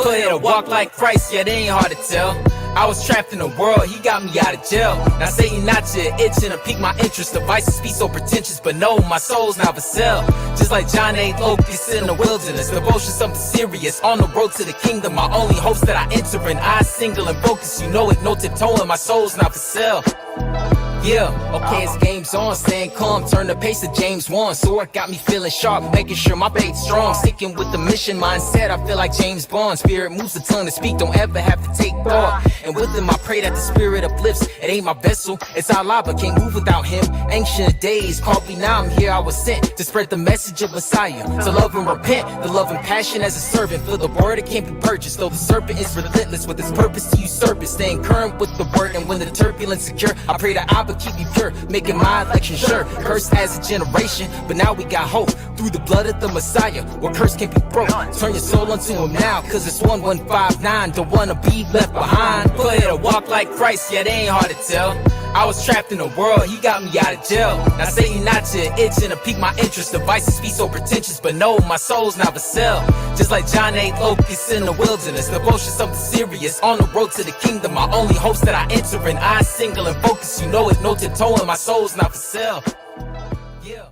Put it a walk like Christ, yeah, they ain't hard to tell. I was trapped in the world, he got me out of jail. Now Satan not you itching to pique my interest. Devices be so pretentious, but no, my soul's not for sale. Just like John 8 locusts in the wilderness. Devotion something serious, on the road to the kingdom. My only hopes that I enter in, eyes single and focused. You know it, no tiptoeing, my soul's not for sale. Yeah, okay, it's game's on, staying calm, turn the pace to James 1. Sword got me feeling sharp, making sure my faith's strong. Sticking with the mission mindset, I feel like James Bond. Spirit moves the tongue to speak, don't ever have to take thought. And with him I pray that the spirit uplifts. It ain't my vessel, it's Allah, but can't move without him. Ancient days, called me, now I'm here, I was sent to spread the message of Messiah. To love and repent, the love and passion as a servant. For the word it can't be purchased, though the serpent is relentless with his purpose to usurp it. Staying current with the word, and when the turbulence secure, I pray that I keep you pure, making my election sure. Cursed as a generation, but now we got hope through the blood of the Messiah. Where curse can't be broke. Turn your soul unto him now, cause it's 1159. Don't wanna be left behind. Put it a walk like Christ, yeah, they ain't hard to tell. I was trapped in the world, he got me out of jail. Now Satan not you itching to pique my interest. Devices be so pretentious, but no, my soul's not for sale. Just like John 8 locusts in the wilderness. Devotion something serious, on the road to the kingdom. My only hopes that I enter in, eyes single and focused. You know it, no tiptoeing, my soul's not for sale. Yeah.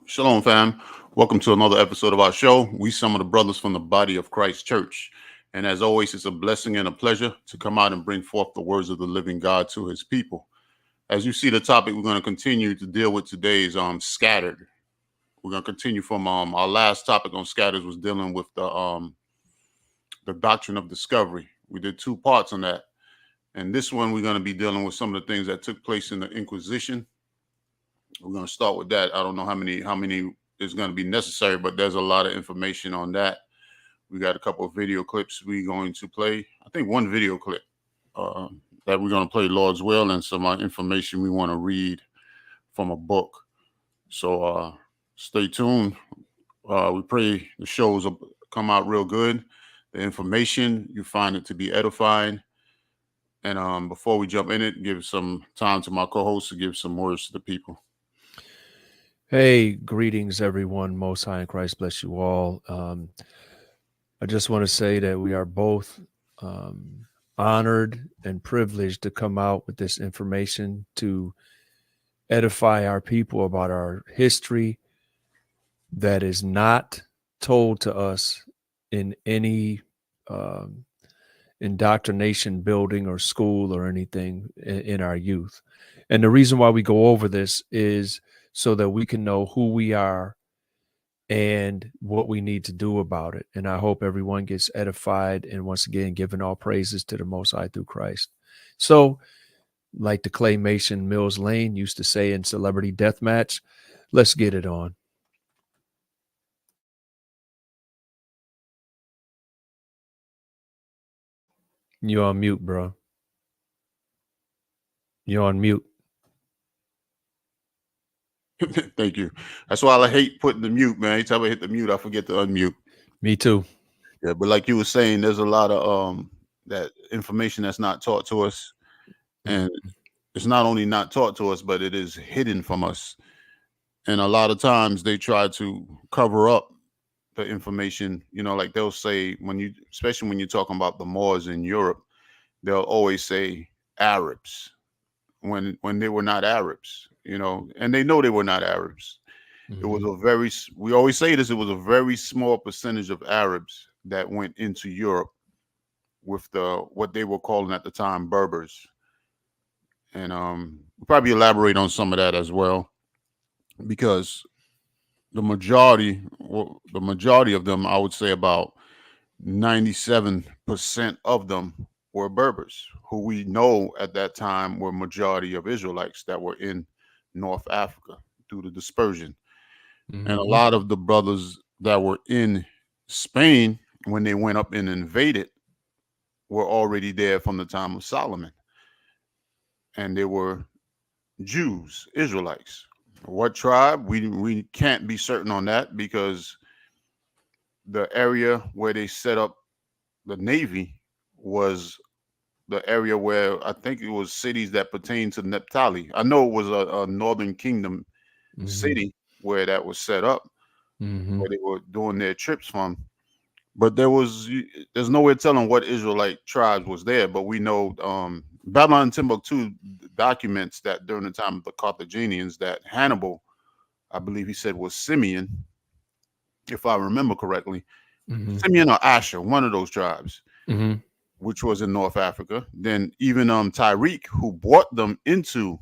Shalom, fam. Welcome to another episode of our show. We some of the brothers from the body of Christ Church. And as always, it's a blessing and a pleasure to come out and bring forth the words of the living God to his people. As you see, the topic we're going to continue to deal with today is scattered. We're going to continue from our last topic on scatters was dealing with the doctrine of discovery. We did 2 parts on that. And this one, we're going to be dealing with some of the things that took place in the Inquisition. We're going to start with that. I don't know how many is going to be necessary, but there's a lot of information on that. We got a couple of video clips we're going to play. I think one video clip that we're going to play, Lord's will, and some information we want to read from a book. So stay tuned. We pray the shows will come out real good. The information, you find it to be edifying. And before we jump in it, give some time to my co-host to give some words to the people. Hey, greetings, everyone. Most High in Christ bless you all. I just want to say that we are both honored and privileged to come out with this information to edify our people about our history that is not told to us in any indoctrination building or school or anything in our youth. And the reason why we go over this is so that we can know who we are and what we need to do about it. And I hope everyone gets edified and once again, giving all praises to the Most High through Christ. So like the Claymation Mills Lane used to say in Celebrity Deathmatch, let's get it on. You're on mute, bro. You're on mute. Thank you. That's why I hate putting the mute, man. Every time I hit the mute, I forget to unmute. Me too. Yeah, but like you were saying, there's a lot of that information that's not taught to us. And it's not only not taught to us, but it is hidden from us. And a lot of times they try to cover up the information, like they'll say especially when you're talking about the Moors in Europe, they'll always say Arabs when they were not Arabs, and they know they were not Arabs. Mm-hmm. It was we always say this, it was a very small percentage of Arabs that went into Europe with what they were calling at the time Berbers. And we'll probably elaborate on some of that as well, because the majority of them, I would say about 97% of them were Berbers, who we know at that time were majority of Israelites that were in North Africa through the dispersion. Mm-hmm. And a lot of the brothers that were in Spain when they went up and invaded were already there from the time of Solomon. And they were Jews, Israelites. What tribe? We can't be certain on that, because the area where they set up the Navy was the area where I think it was cities that pertain to Naphtali. I know it was a Northern Kingdom city where that was set up, where they were doing their trips from. But there's no way of telling what Israelite tribes was there. But we know Babylon and Timbuktu documents that during the time of the Carthaginians that Hannibal, I believe he said, was Simeon, if I remember correctly. Simeon or Asher, one of those tribes, which was in North Africa. Then even Tyreek, who brought them into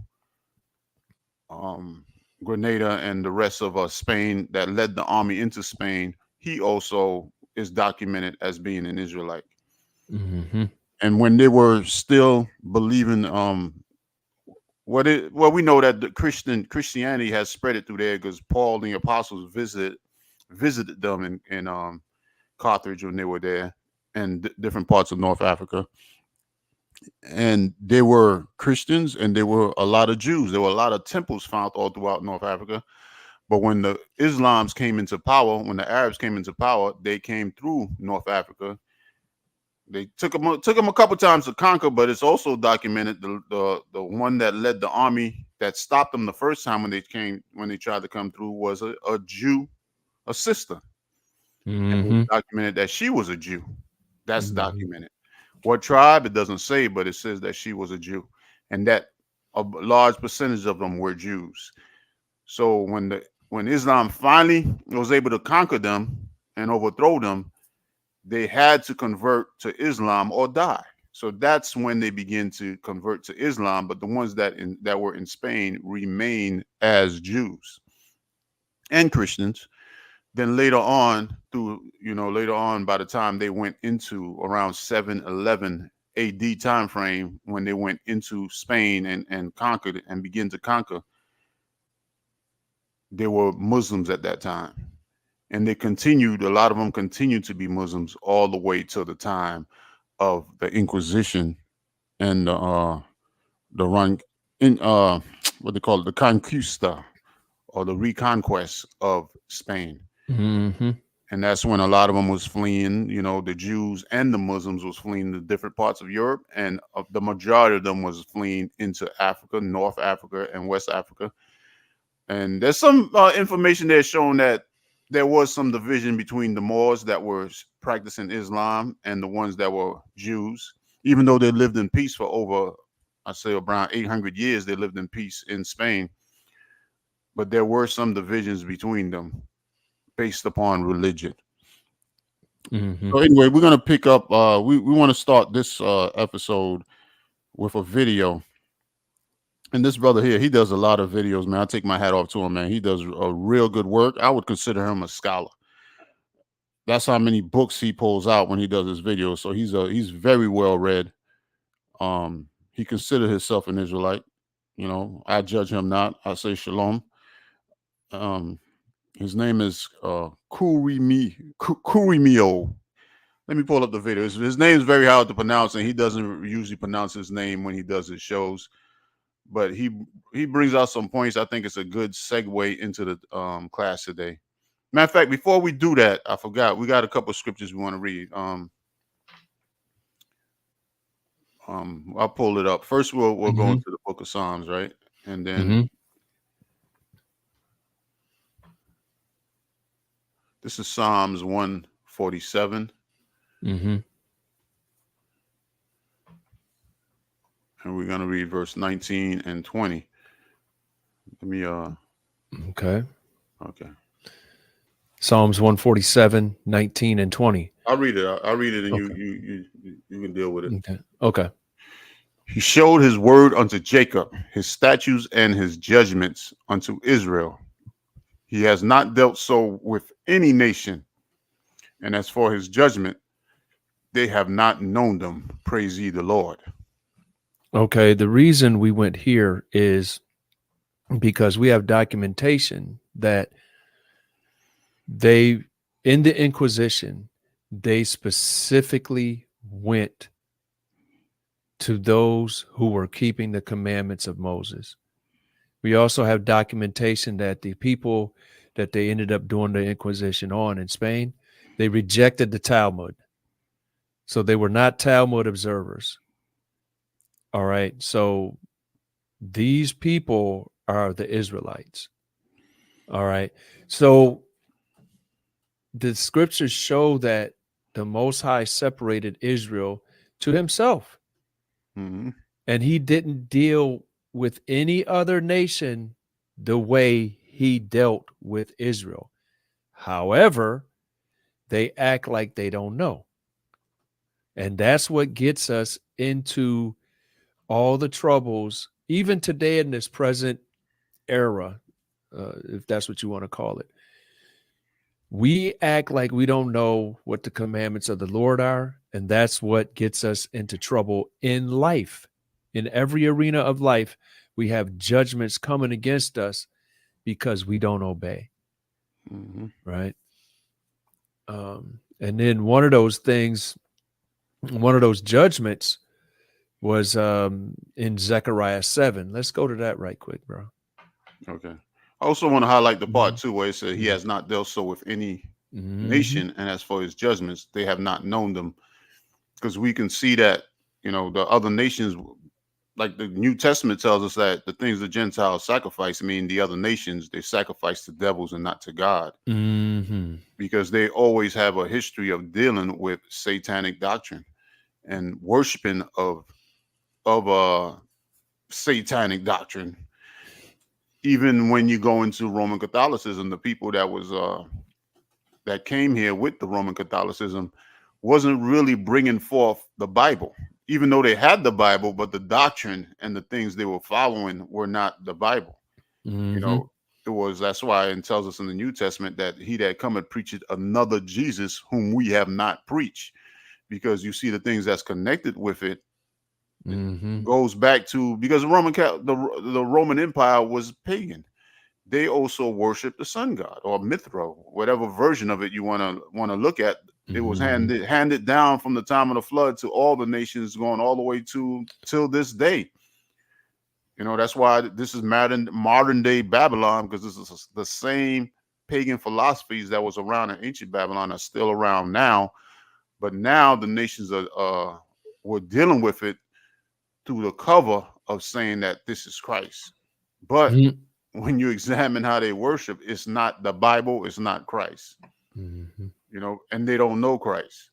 Grenada and the rest of Spain, that led the army into Spain, he also is documented as being an Israelite. And when they were still believing, we know that the Christianity has spread it through there because Paul and the apostles visited them in Carthage when they were there, and different parts of North Africa. And they were Christians, and there were a lot of Jews. There were a lot of temples found all throughout North Africa. But when the Islams came into power, when the Arabs came into power, they came through North Africa. They took them a couple times to conquer, but it's also documented the one that led the army that stopped them the first time when they tried to come through was a Jew, a sister. And it's documented that she was a Jew. That's documented. What tribe, it doesn't say, but it says that she was a Jew, and that a large percentage of them were Jews. So when Islam finally was able to conquer them and overthrow them, they had to convert to Islam or die. So that's when they begin to convert to Islam. But the ones that were in Spain remained as Jews and Christians. Then later on, by the time they went into around 711 AD time frame, when they went into Spain and conquered and began to conquer, they were Muslims at that time. And a lot of them continued to be Muslims all the way till the time of the Inquisition and the Conquista, or the reconquest of Spain. And that's when a lot of them was fleeing, the Jews and the Muslims was fleeing to different parts of Europe, and the majority of them was fleeing into Africa, North Africa and West Africa. And there's some information there showing that there was some division between the Moors that were practicing Islam and the ones that were Jews, even though they lived in peace for over, I say, around 800 years. They lived in peace in Spain, but there were some divisions between them based upon religion. So anyway, we're going to pick up, we want to start this episode with a video. And this brother here, he does a lot of videos, man. I take my hat off to him, man. He does a real good work. I would consider him a scholar. That's how many books he pulls out when he does his videos. So he's very well read. He considered himself an Israelite. I judge him not. I say shalom. His name is Kurimio. Let me pull up the video. His name is very hard to pronounce, and he doesn't usually pronounce his name when he does his shows. But he brings out some points. I think it's a good segue into the class today. Matter of fact, before we do that, I forgot, we got a couple of scriptures we want to read. I'll pull it up. First, we'll go into the book of Psalms, right? And then this is Psalms 147. And we're going to read verse 19 and 20. Let me, Okay. Psalms 147, 19 and 20. I'll read it. And okay. you can deal with it. Okay. He showed his word unto Jacob, his statutes and his judgments unto Israel. He has not dealt so with any nation. And as for his judgment, they have not known them. Praise ye the Lord. Okay, the reason we went here is because we have documentation that in the Inquisition, they specifically went to those who were keeping the commandments of Moses. We also have documentation that the people that they ended up doing the Inquisition on in Spain, They rejected the Talmud. So they were not Talmud observers. All right. So these people are the Israelites. All right. So the scriptures show that the Most High separated Israel to himself. Mm-hmm. And he didn't deal with any other nation the way he dealt with Israel. However, they act like they don't know. And that's what gets us into all the troubles, even today in this present era, if that's what you want to call it. We act like we don't know what the commandments of the Lord are, and that's what gets us into trouble in life. In every arena of life, we have judgments coming against us because we don't obey, Mm-hmm. right? And then one of those things, one of those judgments was in Zechariah 7. Let's go to that right quick, bro. Okay. I also want to highlight the part too where it said he has not dealt so with any nation, and as for his judgments, they have not known them. Because we can see that, you know, the other nations, like the New Testament tells us that the things the Gentiles sacrifice, I mean, the other nations, they sacrifice to devils and not to God. Mm-hmm. Because they always have a history of dealing with satanic doctrine and worshiping of satanic doctrine. Even when you go into Roman Catholicism, the people that was that came here with the Roman Catholicism wasn't really bringing forth the Bible, even though they had the Bible, but the doctrine and the things they were following were not the Bible. Mm-hmm. You know, that's why it tells us in the New Testament that he that cometh preacheth another Jesus whom we have not preached, because you see the things that's connected with it. Mm-hmm. Goes back to, because the Roman Empire was pagan. They also worshiped the sun god, or Mithra, whatever version of it you want to look at. It was handed down from the time of the flood to all the nations, going all the way to till this day. You know, that's why this is modern day Babylon, because this is the same pagan philosophies that was around in ancient Babylon are still around now. But now the nations were dealing with it through the cover of saying that this is Christ. But when you examine how they worship, it's not the Bible, it's not Christ. Mm-hmm. You know, and they don't know Christ.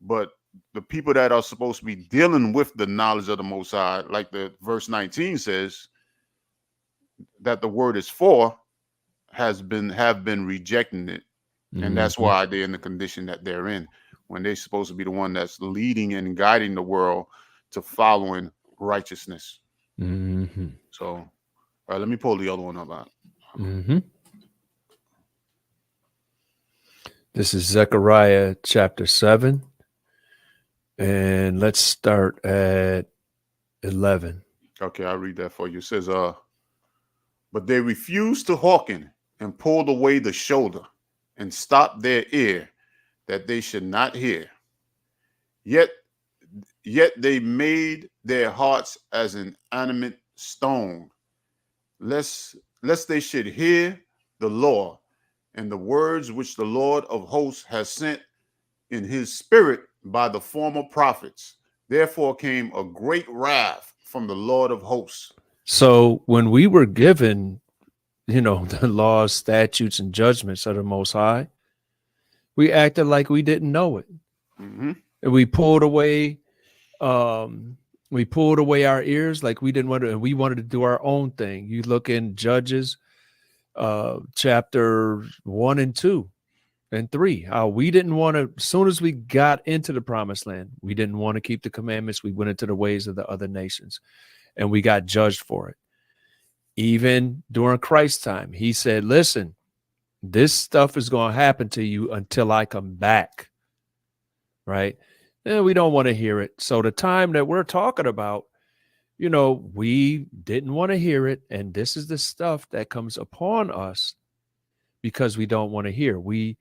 But the people that are supposed to be dealing with the knowledge of the Most High, like the verse 19 says, that the word is for, have been rejecting it. And that's why they're in the condition that they're in, when they're supposed to be the one that's leading and guiding the world to following righteousness. Mm-hmm. So, all right, let me pull the other one up out. Mm-hmm. This is Zechariah chapter 7. And let's start at 11. Okay, I'll read that for you. It says, but they refused to hearken and pulled away the shoulder and stopped their ear that they should not hear. Yet they made their hearts as an animate stone, lest they should hear the law and the words which the Lord of hosts has sent in his spirit by the former prophets. Therefore came a great wrath from the Lord of hosts. So when we were given, you know, the laws, statutes, and judgments of the Most High, we acted like we didn't know it. Mm-hmm. And we pulled away our ears like we didn't want to, and we wanted to do our own thing. You look in Judges chapter 1 and 2 and 3, how we didn't want to, as soon as we got into the promised land, we didn't want to keep the commandments. We went into the ways of the other nations, and we got judged for it. Even during Christ's time, he said, listen, this stuff is going to happen to you until I come back. Right? And we don't want to hear it. So the time that we're talking about, you know, we didn't want to hear it. And this is the stuff that comes upon us because we don't want to hear. We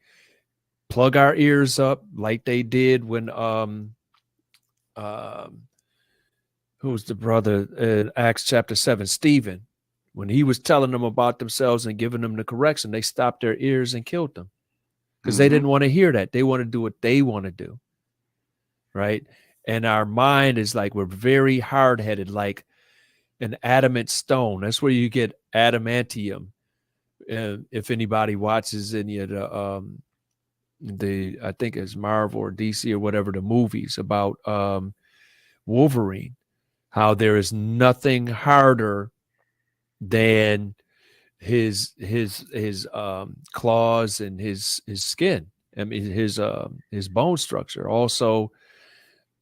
plug our ears up like they did when who's the brother in Acts chapter 7, Stephen, when he was telling them about themselves and giving them the correction, they stopped their ears and killed them. because they didn't want to hear that. They want to do what they want to do. Right. And our mind is like, we're very hard headed, like an adamant stone. That's where you get adamantium. If anybody watches any of the I think it's Marvel or DC or whatever, the movies about Wolverine, how there is nothing harder than his claws and his skin. I mean his bone structure. Also,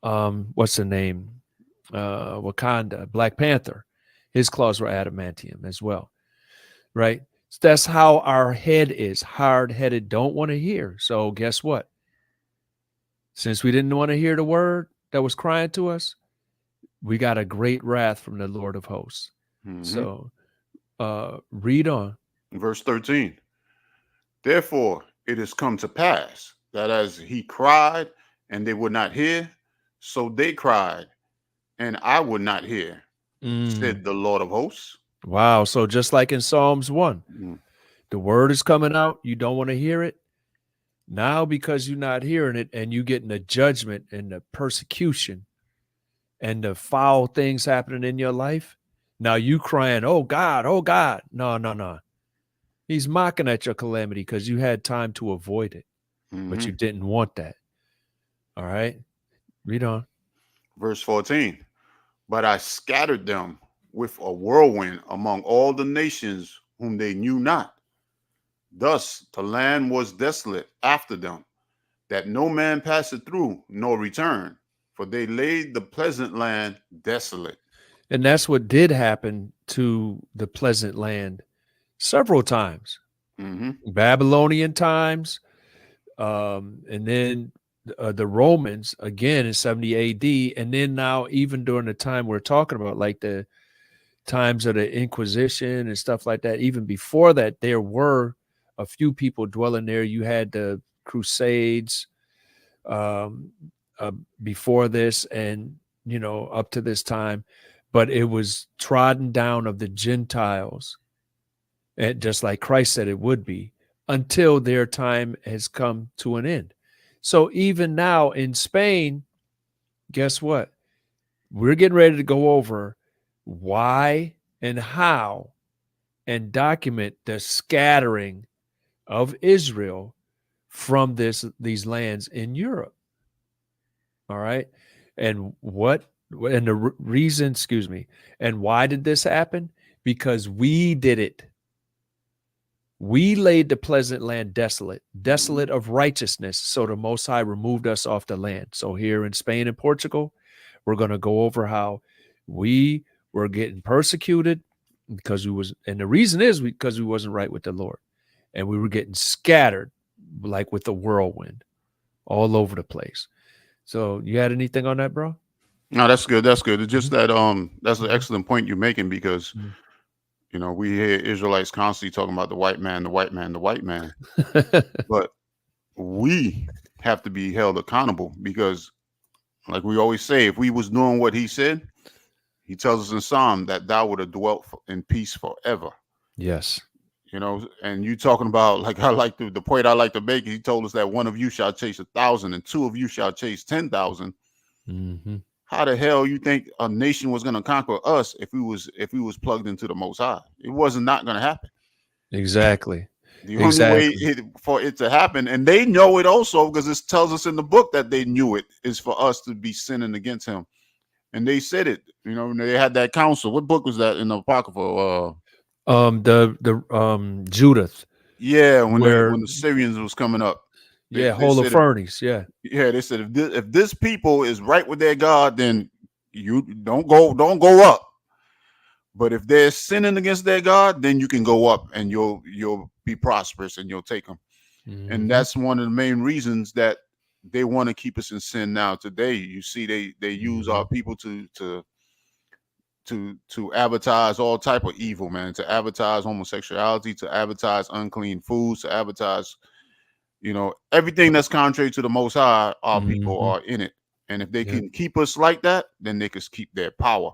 what's the name? Wakanda, Black Panther. His claws were adamantium as well. Right? That's how our head is, hard-headed, don't want to hear. So guess what? Since we didn't want to hear the word that was crying to us, we got a great wrath from the Lord of hosts. So read on. Verse 13. Therefore, it has come to pass that as he cried and they would not hear, so they cried and I would not hear, said the Lord of hosts. Wow. So just like in Psalms 1, the word is coming out. You don't want to hear it. Now, because you're not hearing it and you getting the judgment and the persecution and the foul things happening in your life, now you crying, oh God, oh God. No. He's mocking at your calamity because you had time to avoid it, but you didn't want that. All right. Read on. Verse 14. But I scattered them with a whirlwind among all the nations whom they knew not. Thus the land was desolate after them, that no man passed it through nor returned, for they laid the pleasant land desolate. And that's what did happen to the pleasant land several times. Babylonian times, and then the Romans again in 70 AD, and then now even during the time we're talking about, like the times of the Inquisition and stuff like that. Even before that, there were a few people dwelling there. You had the Crusades before this, and up to this time, but it was trodden down of the Gentiles, and just like Christ said it would be, until their time has come to an end. So even now in Spain, guess what? We're getting ready to go over why and how and document the scattering of Israel from these lands in Europe. All right. And the reason, and why did this happen? Because we did it. We laid the pleasant land desolate of righteousness. So the Most High removed us off the land. So here in Spain and Portugal, we're going to go over how we were getting persecuted because and the reason is because we wasn't right with the Lord, and we were getting scattered like with the whirlwind all over the place. So you had anything on that, bro? No, that's good. That's good. It's just that that's an excellent point you're making, because we hear Israelites constantly talking about the white man, the white man, the white man. But we have to be held accountable, because like we always say, if we was doing what he said, he tells us in Psalm that thou would have dwelt in peace forever. Yes. And you talking about, like, I like the point I like to make, he told us that one of you shall chase 1,000 and two of you shall chase 10,000. How the hell you think a nation was going to conquer us if we was plugged into the Most High? It wasn't not going to happen. Exactly. The only way for it to happen, and they know it also, because it tells us in the book that they knew it, is for us to be sinning against him. And they said it, they had that council. What book was that in the Apocrypha? The Judith. Yeah, when the Syrians was coming up. Holofernes. Yeah, they said if this people is right with their God, then you don't go up. But if they're sinning against their God, then you can go up and you'll be prosperous and you'll take them. And that's one of the main reasons that they want to keep us in sin now today. You see, they use our people to advertise all type of evil, man, to advertise homosexuality, to advertise unclean foods, to advertise, everything that's contrary to the Most High. Our people are in it. And if they can keep us like that, then they can keep their power.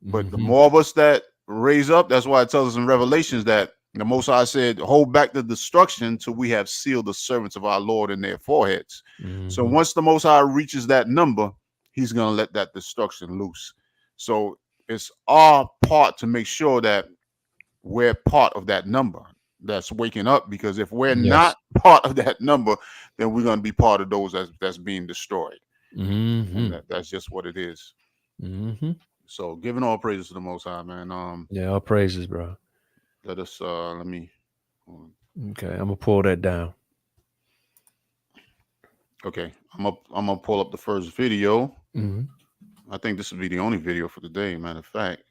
But the more of us that raise up, that's why it tells us in Revelations that The Most High said, hold back the destruction till we have sealed the servants of our Lord in their foreheads. So once the Most High reaches that number, he's going to let that destruction loose. So it's our part to make sure that we're part of that number that's waking up, because if we're not part of that number, then we're going to be part of those that's being destroyed. And that's just what it is. So giving all praises to the Most High, man. Yeah, all praises, bro. Let us let me okay, I'm gonna pull that down. Okay, I'm gonna pull up the first video. Mm-hmm. I think this will be the only video for the day, matter of fact,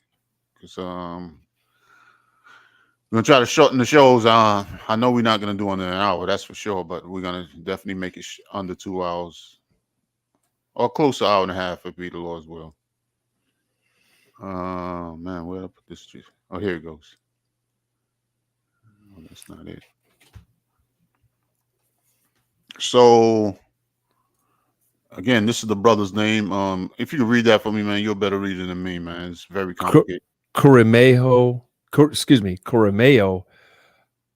because we're gonna try to shorten the shows. I know we're not gonna do under an hour, that's for sure, but we're gonna definitely make it under 2 hours or close to an hour and a half if it be the Lord's will. Man, where did I put this? Oh, here it goes. Oh, that's not it. So again, this is the brother's name. If you can read that for me, man, you're better reader than me, man. It's very complicated. Coremeo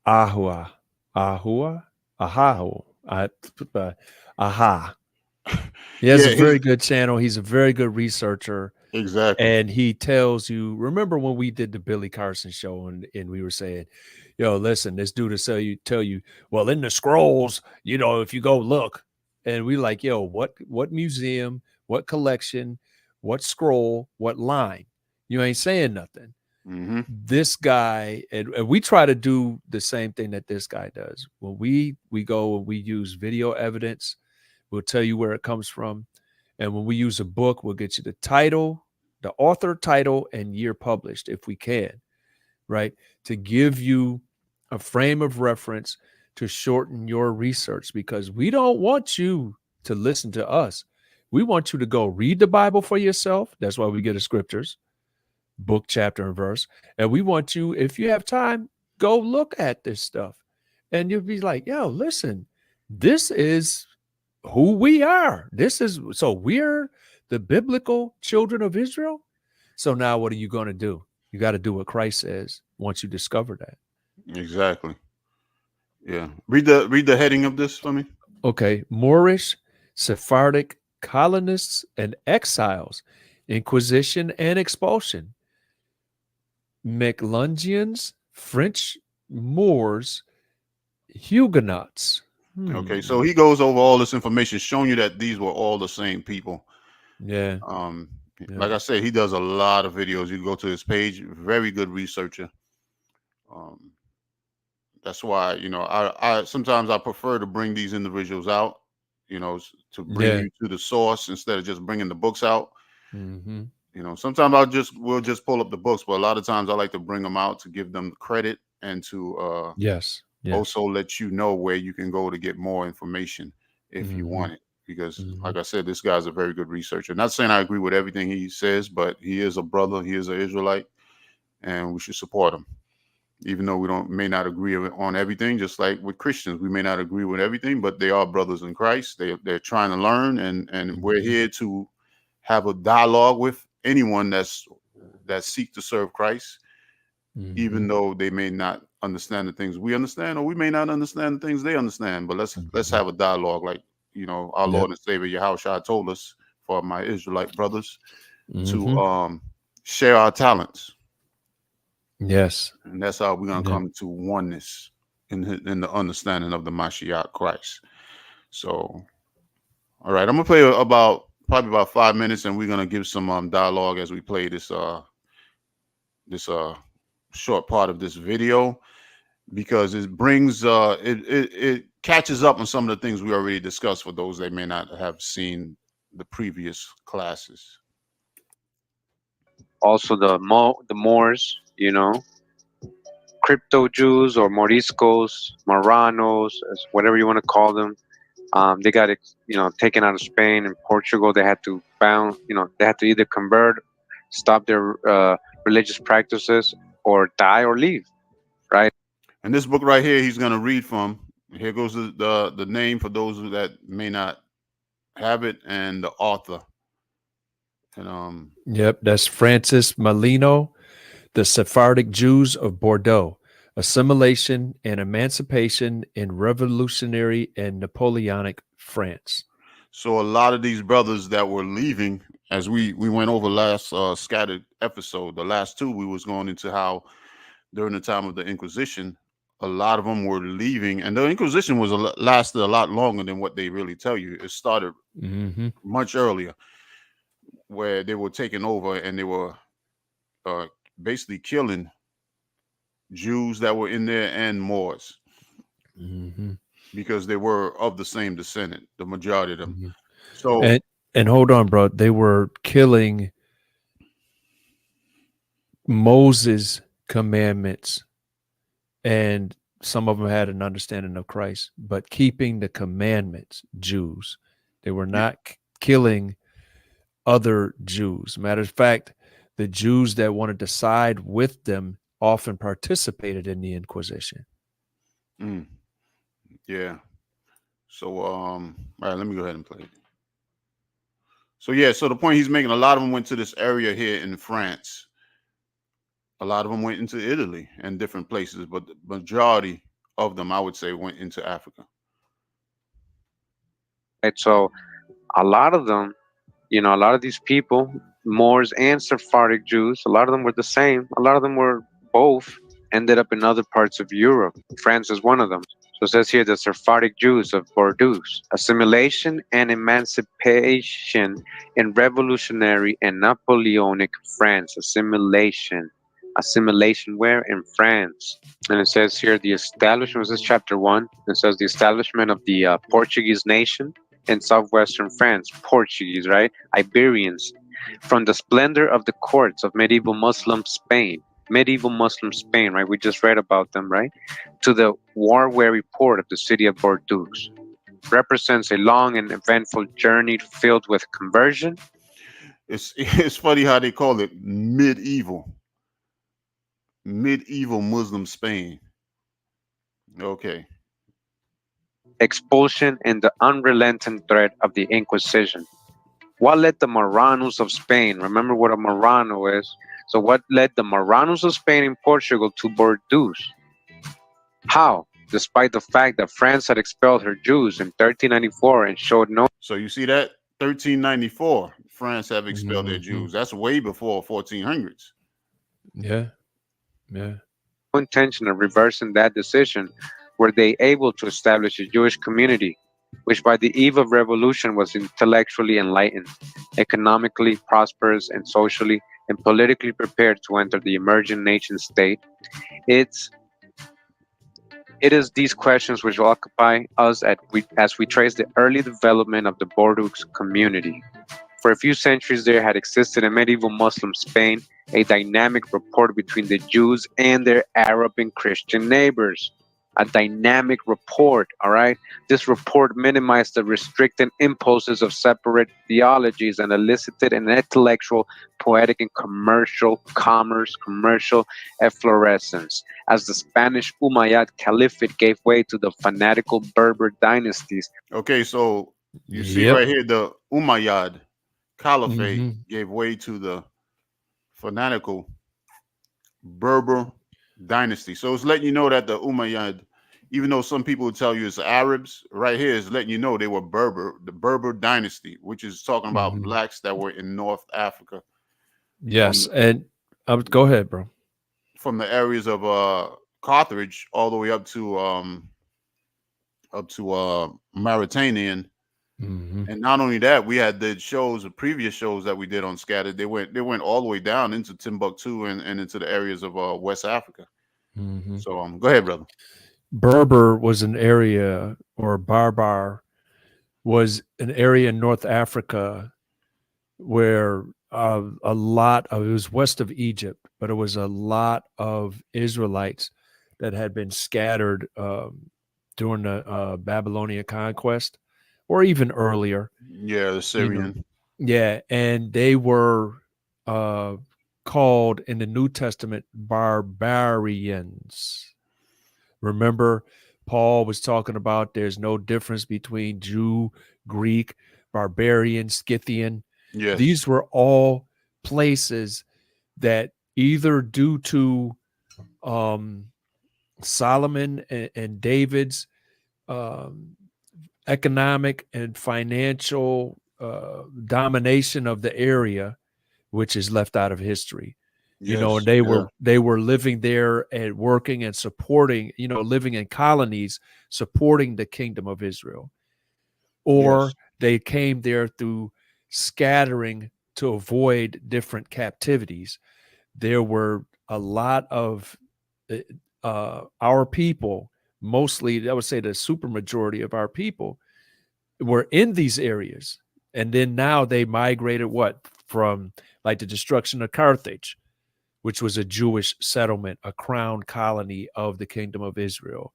Ahua. Aha. He has a very good channel. He's a very good researcher. Exactly. And he tells you, remember when we did the Billy Carson show and we were saying, yo, listen, this dude will tell you, well, in the scrolls, you know, if you go look, and we like, yo, what museum, what collection, what scroll, what line? You ain't saying nothing. This guy, and we try to do the same thing that this guy does. When we go and we use video evidence, we'll tell you where it comes from. And when we use a book, we'll get you the title, the author, title, and year published, if we can, right? To give you a frame of reference to shorten your research, because we don't want you to listen to us. We want you to go read the Bible for yourself. That's why we get the scriptures, book, chapter, and verse. And we want you, if you have time, go look at this stuff. And you'll be like, yo, listen, this is who we are. So we're the biblical children of Israel. So now what are you going to do? You got to do what Christ says once you discover that. Exactly. Yeah. Read the heading of this for me. Okay. Moorish, Sephardic colonists and exiles, Inquisition and expulsion, McLungians, French Moors, Huguenots. Okay, so he goes over all this information, showing you that these were all the same people. Yeah. Like I said, he does a lot of videos. You can go to his page. Very good researcher. That's why, you know, I sometimes I prefer to bring these individuals out, you know, to bring you to the source instead of just bringing the books out. You know, sometimes we'll just pull up the books, but a lot of times I like to bring them out to give them credit and to also let you know where you can go to get more information if you want it. Because like I said, this guy's a very good researcher. Not saying I agree with everything he says, but he is a brother, he is an Israelite, and we should support him. Even though we may not agree on everything, just like with Christians, we may not agree with everything, but they are brothers in Christ. They're trying to learn, and we're here to have a dialogue with anyone that seek to serve Christ, even though they may not understand the things we understand, or we may not understand the things they understand. But let's have a dialogue, like, you know, our Lord and Savior Yahushua told us, for my Israelite brothers, to share our talents. Yes. And that's how we're going to come to oneness in the understanding of the Mashiach Christ. So, all right, I'm going to play probably about 5 minutes, and we're going to give some dialogue as we play this short part of this video, because it brings it catches up on some of the things we already discussed for those that may not have seen the previous classes. Also the Moors, you know, crypto Jews or Moriscos, Marranos, whatever you want to call them. They got, you know, taken out of Spain and Portugal. They had to they had to either convert, stop their religious practices, or die or leave, right? And this book right here, he's going to read from. Here goes the name for those that may not have it, and the author. And that's Francis Malino, the Sephardic Jews of Bordeaux. assimilation and emancipation in revolutionary and Napoleonic France. So a lot of these brothers that were leaving, as we went over last scattered episode, the last two, we was going into how during the time of the Inquisition, a lot of them were leaving, and the Inquisition was lasted a lot longer than what they really tell you. It started much earlier, where they were taking over and they were basically killing Jews that were in there and Moors, because they were of the same descendant, the majority of them. So and hold on, bro, they were killing Moses' commandments, and some of them had an understanding of Christ, but keeping the commandments, Jews. They were not killing other Jews. Matter of fact, the Jews that wanted to side with them often participated in the Inquisition. Yeah. So all right, let me go ahead and play it. So yeah, so the point he's making, a lot of them went to this area here in France. A lot of them went into Italy and different places, but the majority of them, I would say, went into Africa. Right, so a lot of them, a lot of these people, Moors and Sephardic Jews, a lot of them were the same. A lot of them were both, ended up in other parts of Europe. France is one of them. So it says here the Sephardic Jews of Bordeaux, assimilation and emancipation in revolutionary and Napoleonic France. Assimilation where? In France. And it says here the establishment, this is chapter 1. It says the establishment of the Portuguese nation in southwestern France. Portuguese, right? Iberians. From the splendor of the courts of medieval Muslim Spain, right? We just read about them, right? To the war-weary port of the city of Bordeaux. Represents a long and eventful journey filled with conversion. It's funny how they call it medieval Muslim Spain. Okay. Expulsion and the unrelenting threat of the Inquisition. What led the Marranos of Spain? Remember what a Marrano is. So what led the Marranos of Spain and Portugal to Bordeaux? How? Despite the fact that France had expelled her Jews in 1394 and showed no... So you see that? 1394, France have expelled their Jews. That's way before 1400s. Yeah. intention of reversing that decision, were they able to establish a Jewish community, which by the eve of revolution was intellectually enlightened, economically prosperous, and socially and politically prepared to enter the emerging nation state. It is these questions which occupy us as we trace the early development of the Bordeaux community. For a few centuries, there had existed in medieval Muslim Spain a dynamic rapport between the Jews and their Arab and Christian neighbors. A dynamic rapport, all right? This rapport minimized the restricting impulses of separate theologies and elicited an intellectual, poetic, and commercial efflorescence. As the Spanish Umayyad Caliphate gave way to the fanatical Berber dynasties. Okay, so you see right here, the Umayyad Caliphate gave way to the fanatical Berber dynasty. So it's letting you know that the Umayyad, even though some people would tell you it's Arabs, right here is letting you know they were Berber, the Berber dynasty, which is talking about blacks that were in North Africa. Yes, and go ahead, bro. From the areas of Carthage all the way up to Mauritanian. And not only that, we had the previous shows that we did on Scattered. They went all the way down into Timbuktu and into the areas of West Africa. So go ahead, brother. Berber was an area, or Barbar was an area in North Africa where it was west of Egypt, but it was a lot of Israelites that had been scattered during the Babylonian conquest, or even earlier. Yeah, the Syrian. And they were called in the New Testament barbarians. Remember, Paul was talking about there's no difference between Jew, Greek, barbarian, Scythian. Yes. These were all places that either due to Solomon and David's economic and financial domination of the area, which is left out of history. You know, and they were living there and working and supporting, you know, living in colonies, supporting the kingdom of Israel. Or they came there through scattering to avoid different captivities. There were a lot of our people, mostly, I would say the supermajority of our people, were in these areas. And then now they migrated from like the destruction of Carthage, which was a Jewish settlement, a crown colony of the kingdom of Israel.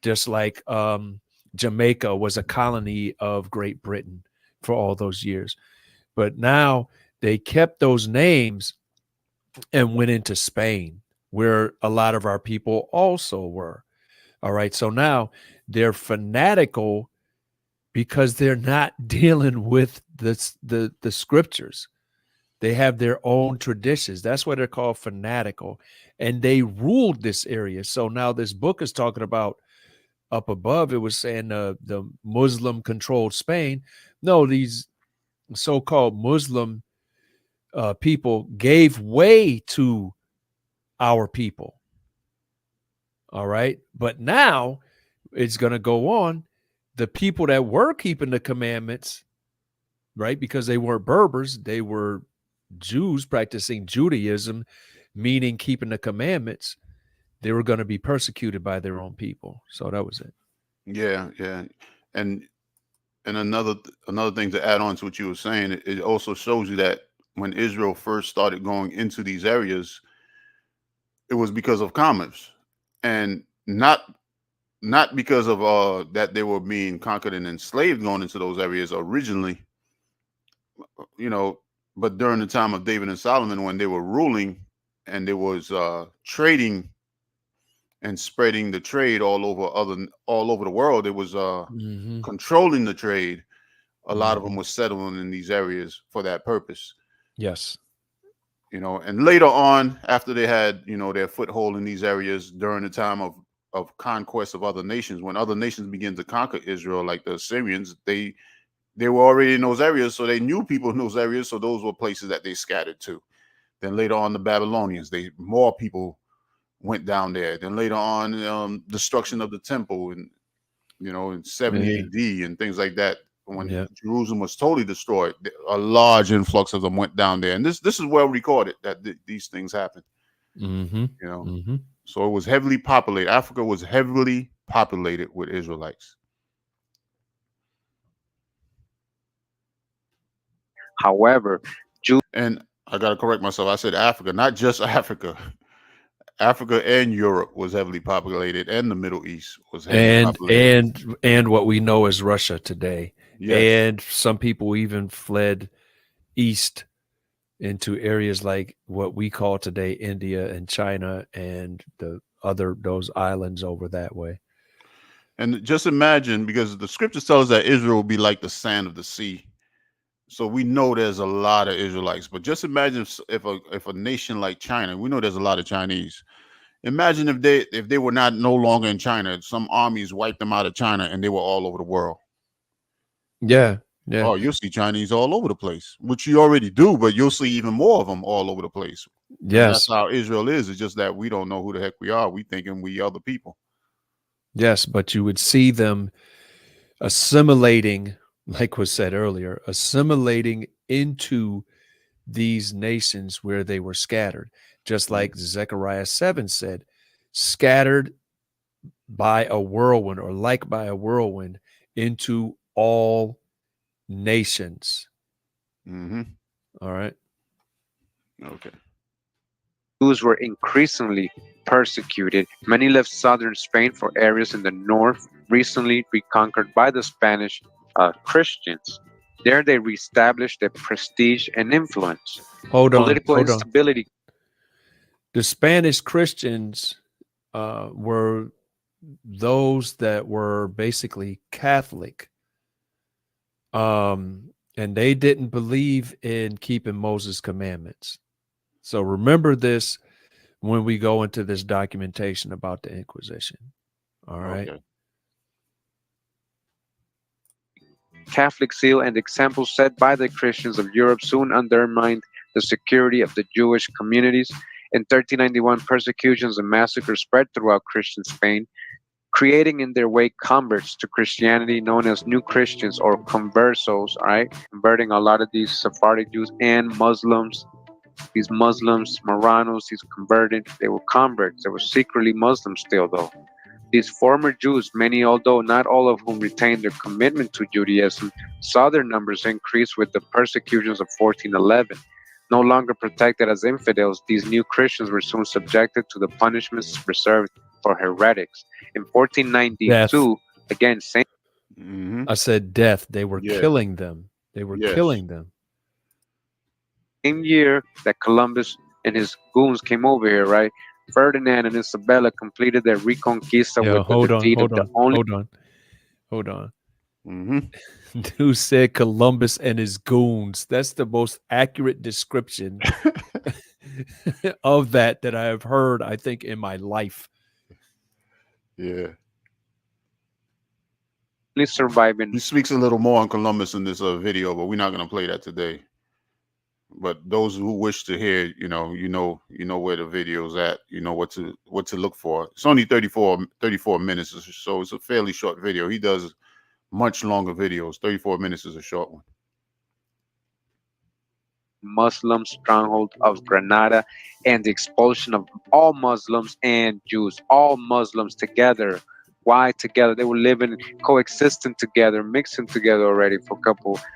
Just like Jamaica was a colony of Great Britain for all those years. But now they kept those names and went into Spain, where a lot of our people also were. All right. So now they're fanatical because they're not dealing with the scriptures. They have their own traditions. That's why they're called fanatical. And they ruled this area. So now this book is talking about, up above, it was saying the Muslim controlled Spain. No, these so-called Muslim people gave way to our people. All right. But now it's going to go on. The people that were keeping the commandments, right, because they weren't Berbers, they were Jews practicing Judaism, meaning keeping the commandments, they were going to be persecuted by their own people. So that was it. Yeah. And another thing to add on to what you were saying, it also shows you that when Israel first started going into these areas, it was because of commerce, and not because of that they were being conquered and enslaved going into those areas originally, you know. But during the time of David and Solomon, when they were ruling, and there was trading and spreading the trade all over the world, it was controlling the trade. A lot of them were settling in these areas for that purpose. Yes. You know, and later on, after they had, you know, their foothold in these areas during the time of conquest of other nations, when other nations began to conquer Israel, like the Assyrians, they were already in those areas, so they knew people in those areas, so those were places that they scattered to. Then later on, the Babylonians, more people went down there. Then later on, destruction of the temple, and you know, in 70 AD and things like that. When Jerusalem was totally destroyed, a large influx of them went down there, and this is well recorded that these things happened. You know, so it was heavily populated. Africa was heavily populated with Israelites. However, and I gotta correct myself. I said Africa, not just Africa. Africa and Europe was heavily populated, and the Middle East was heavily populated. And what we know as Russia today. Yes. And some people even fled east into areas like what we call today India and China and those islands over that way. And just imagine, because the scriptures tell us that Israel will be like the sand of the sea. So we know there's a lot of Israelites, but just imagine if a nation like China, we know there's a lot of Chinese. Imagine if they were no longer in China, some armies wiped them out of China and they were all over the world. Yeah. Oh, you'll see Chinese all over the place, which you already do, but you'll see even more of them all over the place. Yes. And that's how Israel is. It's just that we don't know who the heck we are. We thinking we other people. Yes, but you would see them assimilating, like was said earlier, assimilating into these nations where they were scattered. Just like Zechariah 7 said, scattered by a whirlwind, or like by a whirlwind, into all nations. All right. Okay. Jews were increasingly persecuted. Many left southern Spain for areas in the north recently reconquered by the Spanish Christians. There they reestablished their prestige and influence. Political instability. The Spanish Christians were those that were basically Catholic. And they didn't believe in keeping Moses' commandments. So remember this, when we go into this documentation about the Inquisition. All right. Okay. Catholic seal and example set by the Christians of Europe soon undermined the security of the Jewish communities. In 1391, persecutions and massacres spread throughout Christian Spain, creating in their wake converts to Christianity known as New Christians or conversos, all right? Converting a lot of these Sephardic Jews and Muslims. These Muslims, Marranos, these converted, they were converts. They were secretly Muslims still, though. These former Jews, many although not all of whom retained their commitment to Judaism, saw their numbers increase with the persecutions of 1411. No longer protected as infidels, these new Christians were soon subjected to the punishments reserved for heretics. In 1492, again, same. Mm-hmm. I said death. They were Yeah. killing them. They were Yes. killing them. Same year that Columbus and his goons came over here, right? Ferdinand and Isabella completed their reconquista Yeah, with the defeat of the only. Hold on. Mm-hmm. Dude said Columbus and his goons. That's the most accurate description of that I have heard, I think, in my life. Yeah. Surviving. He speaks a little more on Columbus in this video, but we're not going to play that today. But those who wish to hear, you know where the video's at, you know what to look for. It's only 34 minutes, so it's a fairly short video. He does much longer videos. 34 minutes is a short one. Muslim stronghold of Granada and the expulsion of all Muslims and Jews, all Muslims together. Why together? They were living, coexisting together, mixing together already for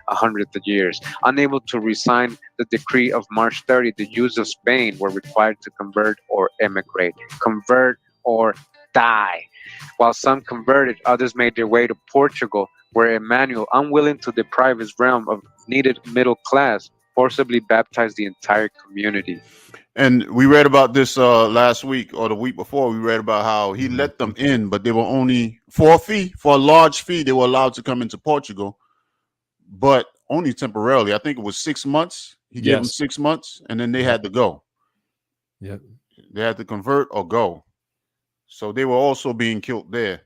a hundred years. Unable to resign the decree of March 30, the Jews of Spain were required to convert or emigrate. Convert or die. While some converted, others made their way to Portugal, where Emmanuel, unwilling to deprive his realm of needed middle class, forcibly baptized the entire community. And we read about this last week or the week before. We read about how he let them in, but they were only for a large fee. They were allowed to come into Portugal, but only temporarily. I think it was 6 months. He gave them 6 months, and then they had to go. Yep. They had to convert or go. So they were also being killed there.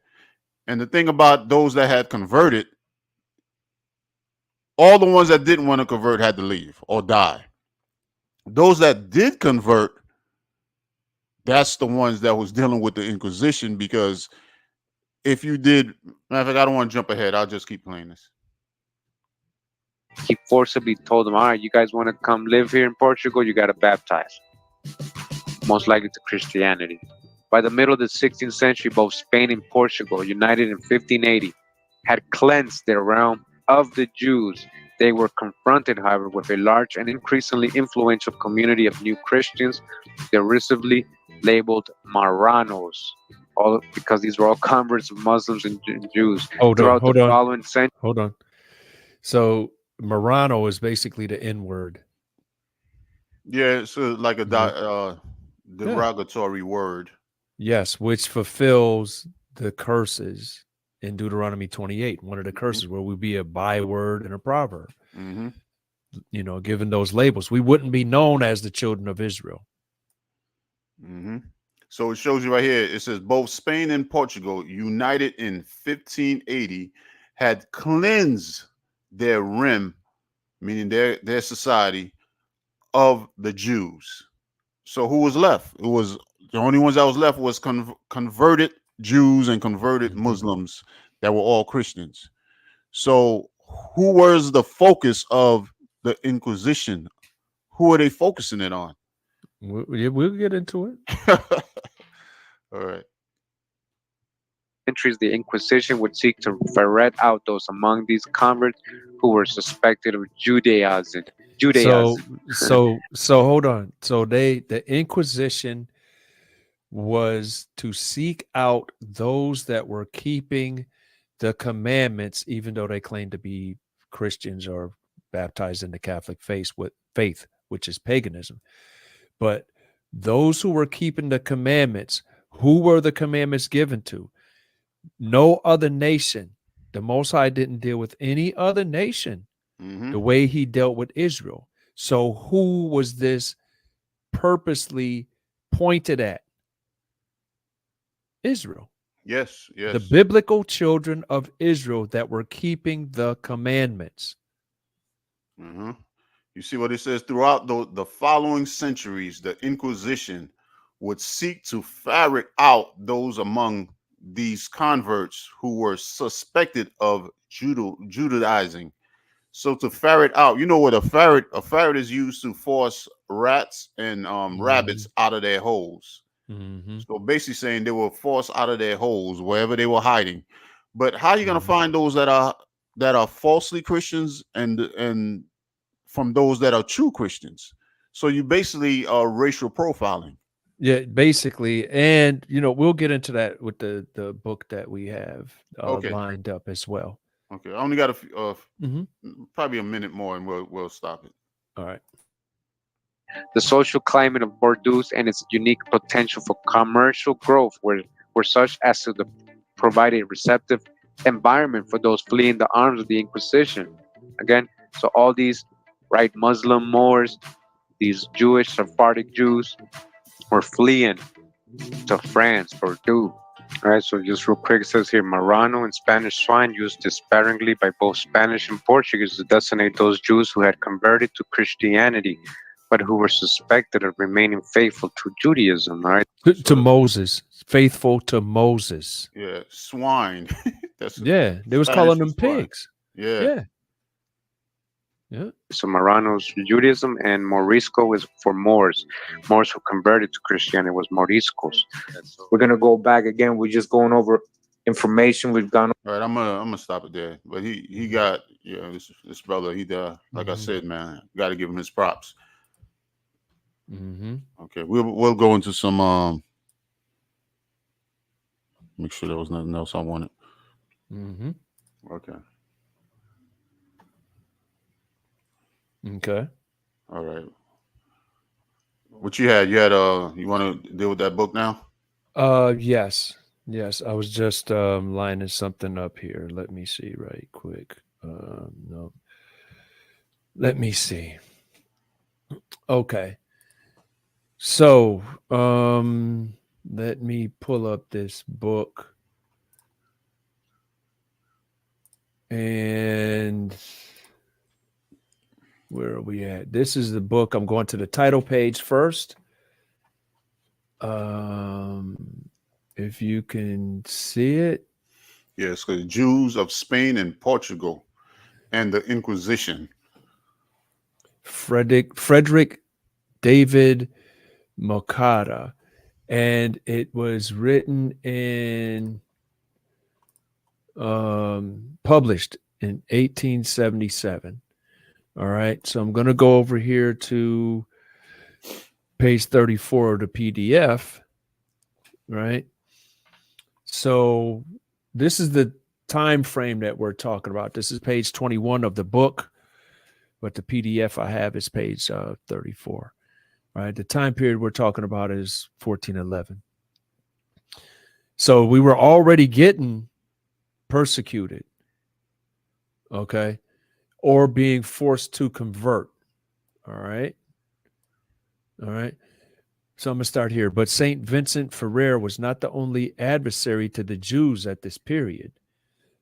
And the thing about those that had converted, all the ones that didn't want to convert had to leave or die. Those that did convert, that's the ones that was dealing with the Inquisition, because if you did, matter of fact, I don't want to jump ahead. I'll just keep playing this. He forcibly told them, all right, you guys want to come live here in Portugal, you got to baptize. Most likely to Christianity. By the middle of the 16th century, both Spain and Portugal, united in 1580, had cleansed their realm of the Jews. They were confronted, however, with a large and increasingly influential community of new Christians, derisively labeled Marranos, all because these were all converts of Muslims and Jews. Hold on. Following century. Hold on. So Marrano is basically the N word. Yeah, it's like a derogatory word. Yes, which fulfills the curses in Deuteronomy 28, one of the curses where we be a byword and a proverb. Mm-hmm. You know, given those labels, we wouldn't be known as the children of Israel. Mm-hmm. So it shows you right here. It says both Spain and Portugal, united in 1580, had cleansed their rim, meaning their society, of the Jews. So who was left? It was the only ones that was left was converted Jews and converted Muslims that were all Christians. So who was the focus of the Inquisition? Who are they focusing it on? We'll get into it. All right. Centuries, the Inquisition would seek to ferret out those among these converts who were suspected of Judaism. So hold on. So the Inquisition was to seek out those that were keeping the commandments, even though they claimed to be Christians or baptized in the Catholic faith, which is paganism. But those who were keeping the commandments, who were the commandments given to? No other nation. The Most High didn't deal with any other nation the way he dealt with Israel. So who was this purposely pointed at? Israel. Yes, yes. The biblical children of Israel that were keeping the commandments. Mm-hmm. You see what it says? Throughout the following centuries, the Inquisition would seek to ferret out those among these converts who were suspected of Judaizing. So to ferret out, you know what a ferret is used to force rats and rabbits out of their holes. Mm-hmm. So basically saying they were forced out of their holes wherever they were hiding. But how are you going to find those that are falsely Christians and from those that are true Christians? So you basically are racial profiling. Yeah, basically. And, we'll get into that with the book that we have lined up as well. Okay. I only got a few, Mm-hmm. probably a minute more and we'll stop it. All right. The social climate of Bordeaux and its unique potential for commercial growth were such as to provide a receptive environment for those fleeing the arms of the Inquisition. Again, so all these Muslim Moors, these Jewish Sephardic Jews were fleeing to France, Bordeaux. Right, so just real quick, it says here, Marrano and Spanish swine used despairingly by both Spanish and Portuguese to designate those Jews who had converted to Christianity, but who were suspected of remaining faithful to Judaism, right? To Moses, faithful to Moses. Yeah, swine. They was calling them pigs. Yeah. So Marrano's Judaism and Morisco is for Moors. Moors who converted to Christianity was Moriscos. We're gonna go back again. We're just going over information we've gone. All right, I'm gonna stop it there. But he got this brother. He like I said, man, got to give him his props. Mm-hmm. Okay, we'll go into some. Make sure there was nothing else I wanted. Mm-hmm. Okay. Okay. All right. What you had? You want to deal with that book now? Yes. I was just lining something up here. Let me see right quick. No. Let me see. Okay. So, let me pull up this book. And where are we at? This is the book. I'm going to the title page first. If you can see it. Yes, the Jews of Spain and Portugal and the Inquisition. Frederick David Mokada. And it was written and published in 1877. All right. So I'm going to go over here to page 34 of the PDF. Right. So this is the time frame that we're talking about. This is page 21 of the book, but the PDF I have is page 34. Right. The time period we're talking about is 1411. So we were already getting persecuted. Okay. Or being forced to convert. All right. So I'm going to start here. But St. Vincent Ferrer was not the only adversary to the Jews at this period.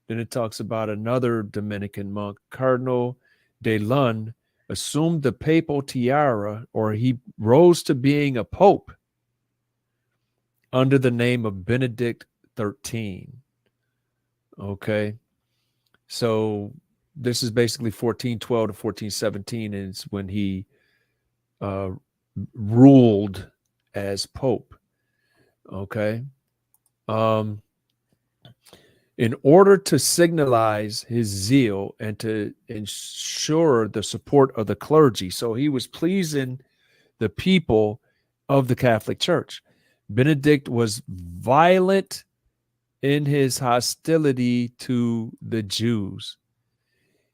Then it talks about another Dominican monk, Cardinal de Lune, assumed the papal tiara, or he rose to being a pope under the name of Benedict XIII. Okay. So this is basically 1412 to 1417 is when he ruled as pope. Okay. In order to signalize his zeal and to ensure the support of the clergy, so he was pleasing the people of the Catholic Church. Benedict was violent in his hostility to the Jews.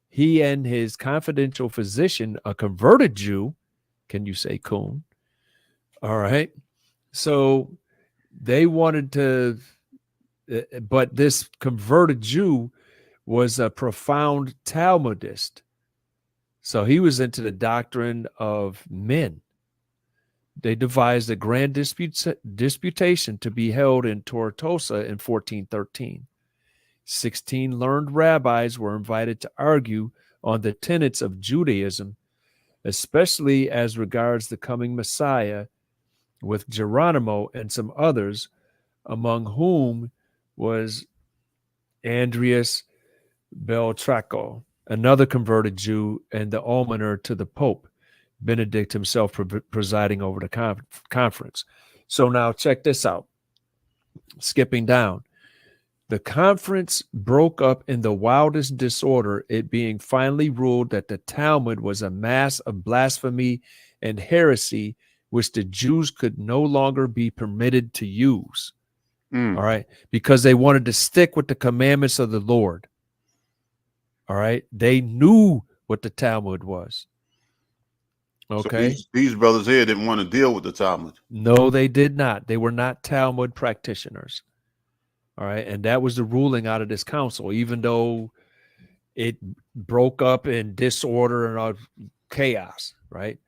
He and his confidential physician, a converted Jew, can you say Kuhn? All right. So they wanted to, but this converted Jew was a profound Talmudist. So he was into the doctrine of men, they devised a grand disputation to be held in Tortosa in 1413. 16 learned rabbis were invited to argue on the tenets of Judaism, especially as regards the coming Messiah, with Geronimo and some others, among whom was Andreas Beltracco, another converted Jew and the almoner to the Pope, Benedict himself presiding over the conference. So now check this out. Skipping down. The conference broke up in the wildest disorder, it being finally ruled that the Talmud was a mass of blasphemy and heresy which the Jews could no longer be permitted to use. All right, because they wanted to stick with the commandments of the Lord. All right, they knew what the Talmud was. Okay, so these brothers here didn't want to deal with the Talmud. No, they did not. They were not Talmud practitioners. All right, and that was the ruling out of this council, even though it broke up in disorder and all chaos. Right,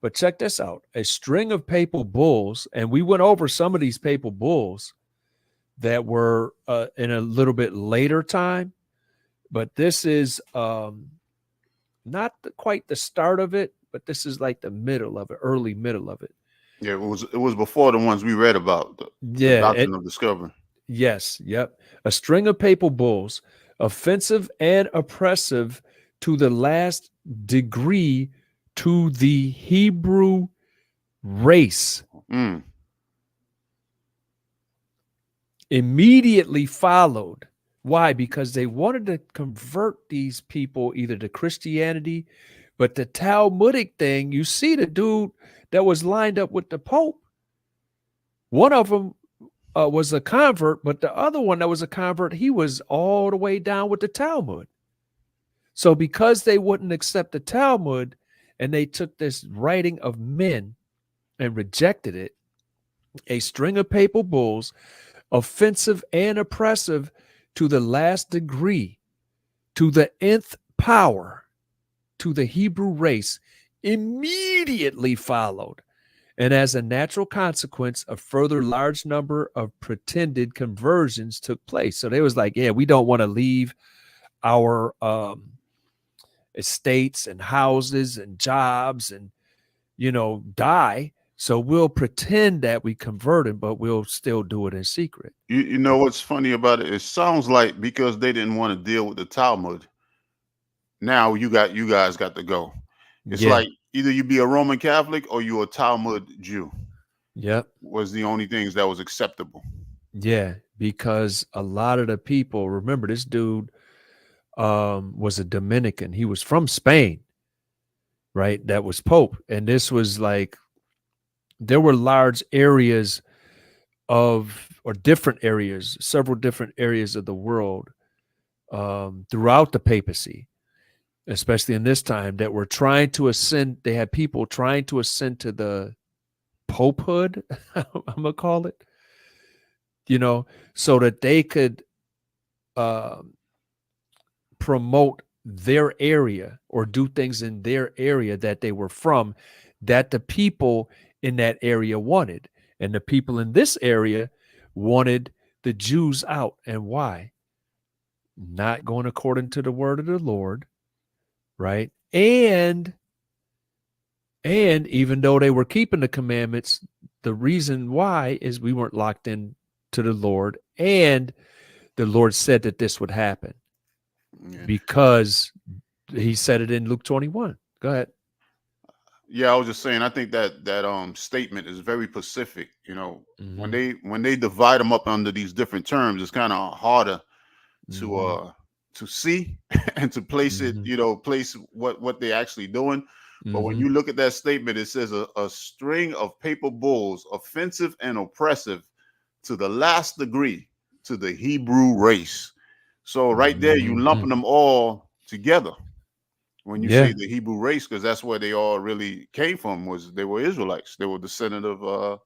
but check this out: a string of papal bulls, and we went over some of these papal bulls that were in a little bit later time, but this is not quite the start of it, but this is like the middle of it, early middle of it. Yeah, it was before the ones we read about, the doctrine of discovery. Yes, yep. A string of papal bulls, offensive and oppressive to the last degree to the Hebrew race. Immediately followed. Why? Because they wanted to convert these people either to Christianity, but the Talmudic thing, you see the dude that was lined up with the Pope, one of them was a convert, but the other one that was a convert, he was all the way down with the Talmud. So because they wouldn't accept the Talmud and they took this writing of men and rejected it, a string of papal bulls, offensive and oppressive to the last degree, to the nth power, to the Hebrew race, immediately followed. And as a natural consequence, a further large number of pretended conversions took place. So they was like, yeah, we don't want to leave our estates and houses and jobs and, die. So we'll pretend that we converted, but we'll still do it in secret. You know what's funny about it? It sounds like because they didn't want to deal with the Talmud, now you guys got to go. It's like either you be a Roman Catholic or you a Talmud Jew. Yep. Was the only things that was acceptable. Yeah, because a lot of the people, remember this dude was a Dominican. He was from Spain, right? That was Pope. And this was like, there were large areas different areas, several different areas of the world throughout the papacy, especially in this time, that were trying to ascend. They had people trying to ascend to the popehood, I'm going to call it, so that they could promote their area or do things in their area that they were from, that the people in that area wanted. And the people in this area wanted the Jews out. And why? Not going according to the word of the Lord, right? And even though they were keeping the commandments, the reason why is we weren't locked in to the Lord. And the Lord said that this would happen because he said it in Luke 21. Go ahead. Yeah, I was just saying, I think that statement is very specific. When they divide them up under these different terms, it's kind of harder to see and to place it, place what they're actually doing. But when you look at that statement, it says a string of papal bulls, offensive and oppressive to the last degree to the Hebrew race. So right there, you lumping them all together. When you say the Hebrew race, because that's where they all really came from, they were Israelites. They were descendant of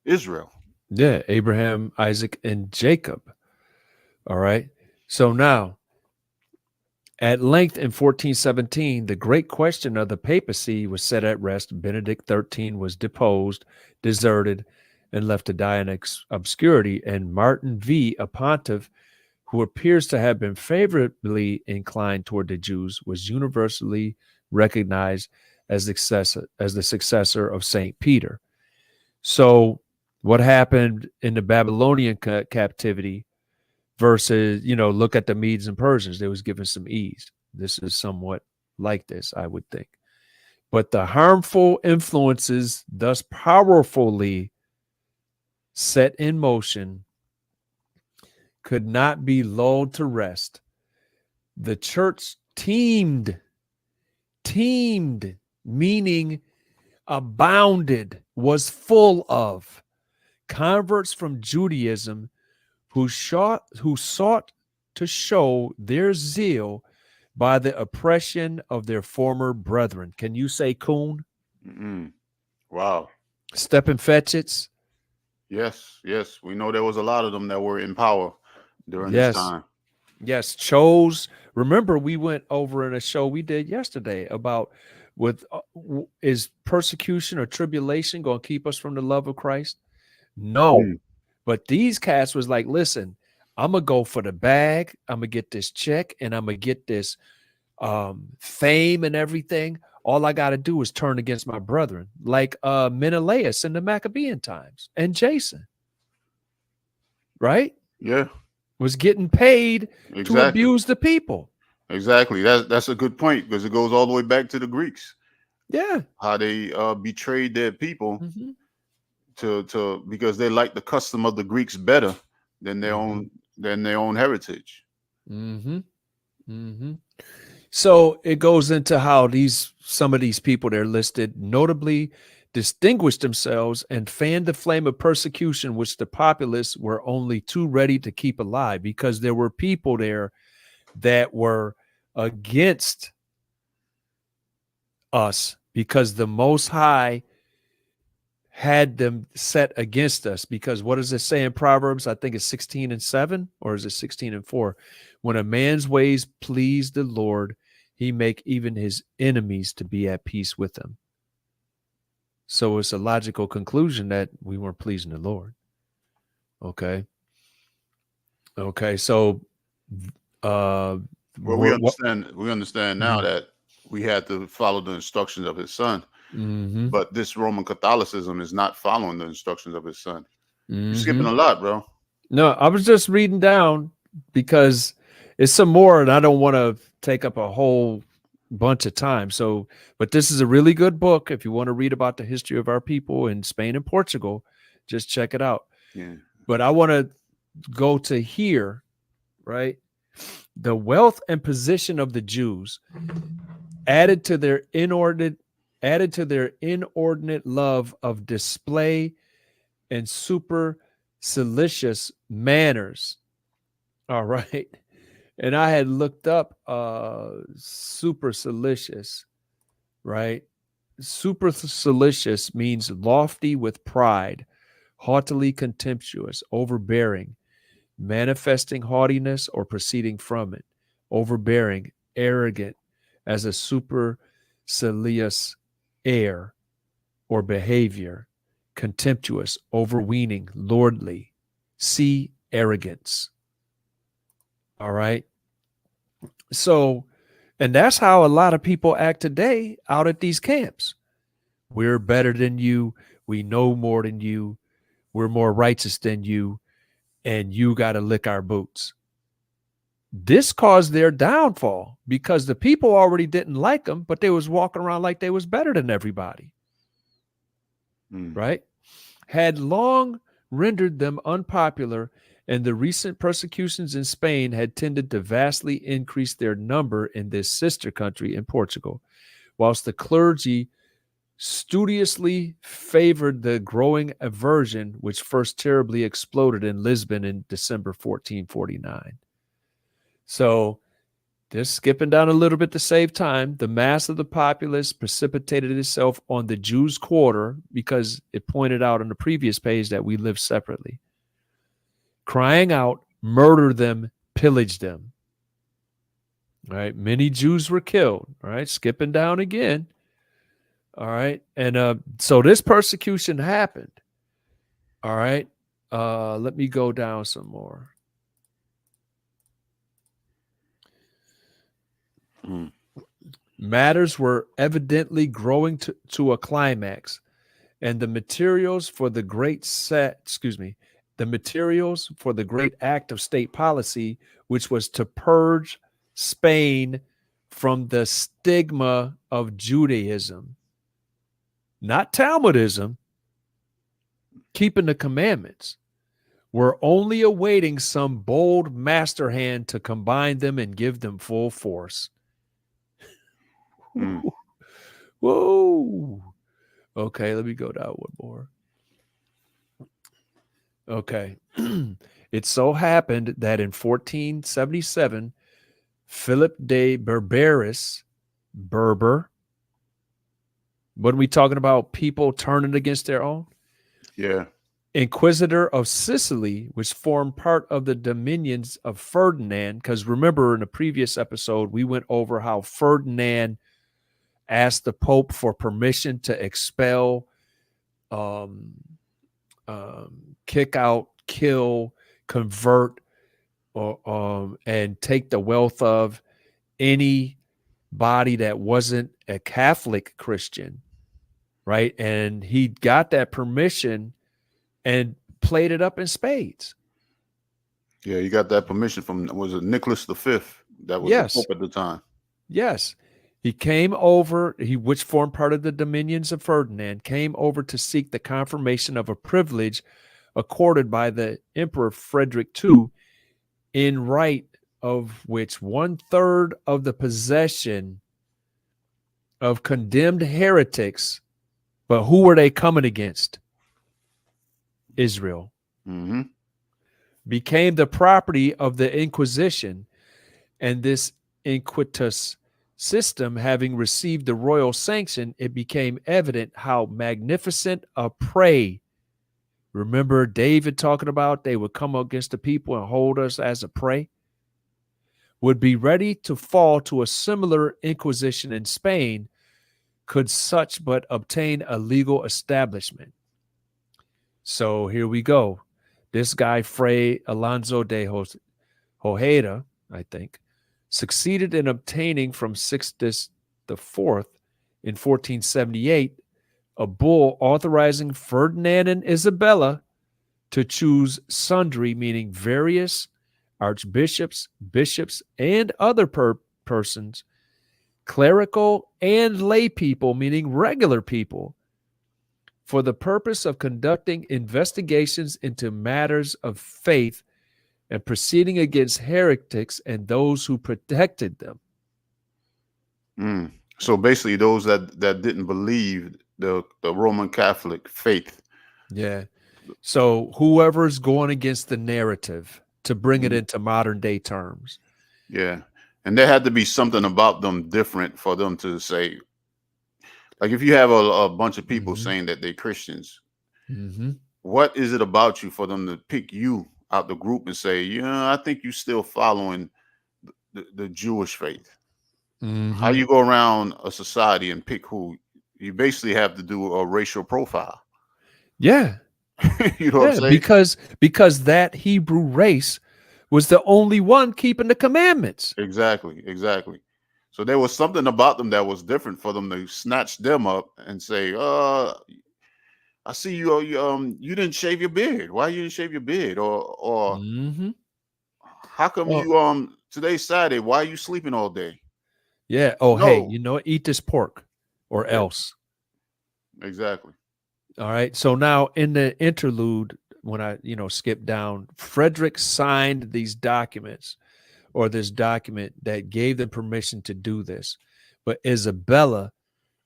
Israel. Yeah, Abraham, Isaac, and Jacob. All right. So now, At length in 1417, the great question of the papacy was set at rest. Benedict XIII was deposed, deserted, and left to die in obscurity. And Martin V, a pontiff who appears to have been favorably inclined toward the Jews, was universally recognized as the successor of St. Peter. So what happened in the Babylonian captivity versus, look at the Medes and Persians, they was given some ease. This is somewhat like this, I would think. But the harmful influences thus powerfully set in motion could not be lulled to rest. The church teemed, meaning abounded, was full of converts from Judaism who sought to show their zeal by the oppression of their former brethren. Can you say coon? Wow. Stepping fetchits? Yes. We know there was a lot of them that were in power during this time. Yes, chose. Remember, we went over in a show we did yesterday about is persecution or tribulation going to keep us from the love of Christ? No. But these cats was like, listen, I'm going to go for the bag. I'm going to get this check and I'm going to get this fame and everything. All I got to do is turn against my brethren, like Menelaus in the Maccabean times and Jason. Right? Yeah. Was getting paid to abuse the people. Exactly. That's a good point because it goes all the way back to the Greeks. Yeah. How they betrayed their people to because they liked the custom of the Greeks better than their own heritage. So it goes into how some of these people they're listed notably distinguished themselves and fanned the flame of persecution, which the populace were only too ready to keep alive, because there were people there that were against us because the Most High had them set against us. Because what does it say in Proverbs? I think it's 16:7, or is it 16:4? When a man's ways please the Lord, he make even his enemies to be at peace with him. So it's a logical conclusion that we weren't pleasing the Lord. Okay. So well, we understand now that we had to follow the instructions of his son. But this Roman Catholicism is not following the instructions of his son. You're skipping a lot, bro. No, I was just reading down because it's some more and I don't want to take up a whole bunch of time. So, but this is a really good book. If you want to read about the history of our people in Spain and Portugal, just check it out. Yeah. But I want to go to here, right? The wealth and position of the Jews added to their inordinate love of display and supercilious manners. All right. And I had looked up supercilious, right? Supercilious means lofty with pride, haughtily contemptuous, overbearing, manifesting haughtiness or proceeding from it, overbearing, arrogant, as a supercilious air or behavior, contemptuous, overweening, lordly. See arrogance. All right. So, and that's how a lot of people act today out at these camps. We're better than you. We know more than you. We're more righteous than you. And you got to lick our boots. This caused their downfall because the people already didn't like them, but they was walking around like they was better than everybody. Right? Had long rendered them unpopular, and the recent persecutions in Spain had tended to vastly increase their number in this sister country in Portugal, whilst the clergy studiously favored the growing aversion which first terribly exploded in Lisbon in December 1449. So, just skipping down a little bit to save time, the mass of the populace precipitated itself on the Jews' quarter because it pointed out on the previous page that we live separately, crying out, murder them, pillage them. All right. Many Jews were killed. All right. Skipping down again. All right. And so this persecution happened. All right. Let me go down some more. Matters were evidently growing to a climax, and the materials for the great act of state policy, which was to purge Spain from the stigma of Judaism, not Talmudism, keeping the commandments, were only awaiting some bold master hand to combine them and give them full force. Mm. Whoa. Okay, let me go down one more. Okay. It so happened that in 1477, Philip de Berberis, Berber, what are we talking about? People turning against their own? Yeah. Inquisitor of Sicily, which formed part of the dominions of Ferdinand, because remember in the previous episode, we went over how Ferdinand asked the Pope for permission to expel, kick out, kill, convert, or and take the wealth of any body that wasn't a Catholic Christian, right? And he got that permission and played it up in spades. Yeah, you got that permission from, was it Nicholas V? That was Yes. the Pope at the time. Yes. He came over, which formed part of the dominions of Ferdinand, came over to seek the confirmation of a privilege accorded by the Emperor Frederick II, in right of which 1/3 of the possession of condemned heretics. But who were they coming against? Israel. Mm-hmm. Became the property of the Inquisition, and this iniquitous system having received the royal sanction, it became evident how magnificent a prey. Remember David talking about they would come against the people and hold us as a prey? Would be ready to fall to a similar inquisition in Spain, could such but obtain a legal establishment. So here we go. This guy, Fray Alonso de Ojeda, I think, succeeded in obtaining from Sixtus IV in 1478 a bull authorizing Ferdinand and Isabella to choose sundry, meaning various archbishops, bishops, and other persons, clerical and lay people, meaning regular people, for the purpose of conducting investigations into matters of faith and proceeding against heretics and those who protected them. So basically those that didn't believe the Roman Catholic faith. Yeah. So whoever's going against the narrative, to bring it into modern day terms. Yeah. And there had to be something about them different for them to say, like if you have a bunch of people saying that they're Christians, what is it about you for them to pick you out the group and say, I think you're still following the Jewish faith? How you go around a society and pick who? You basically have to do a racial profile. Yeah. You know what I'm saying? Because that Hebrew race was the only one keeping the commandments. Exactly. So there was something about them that was different for them to snatch them up and say, I see you you didn't shave your beard. Why you didn't shave your beard? Or how come you today's Saturday, why are you sleeping all day? Yeah. Oh, no. Hey, eat this pork or else. Exactly. All right. So now in the interlude, when I, skip down, Frederick signed these documents, or this document that gave them permission to do this. But Isabella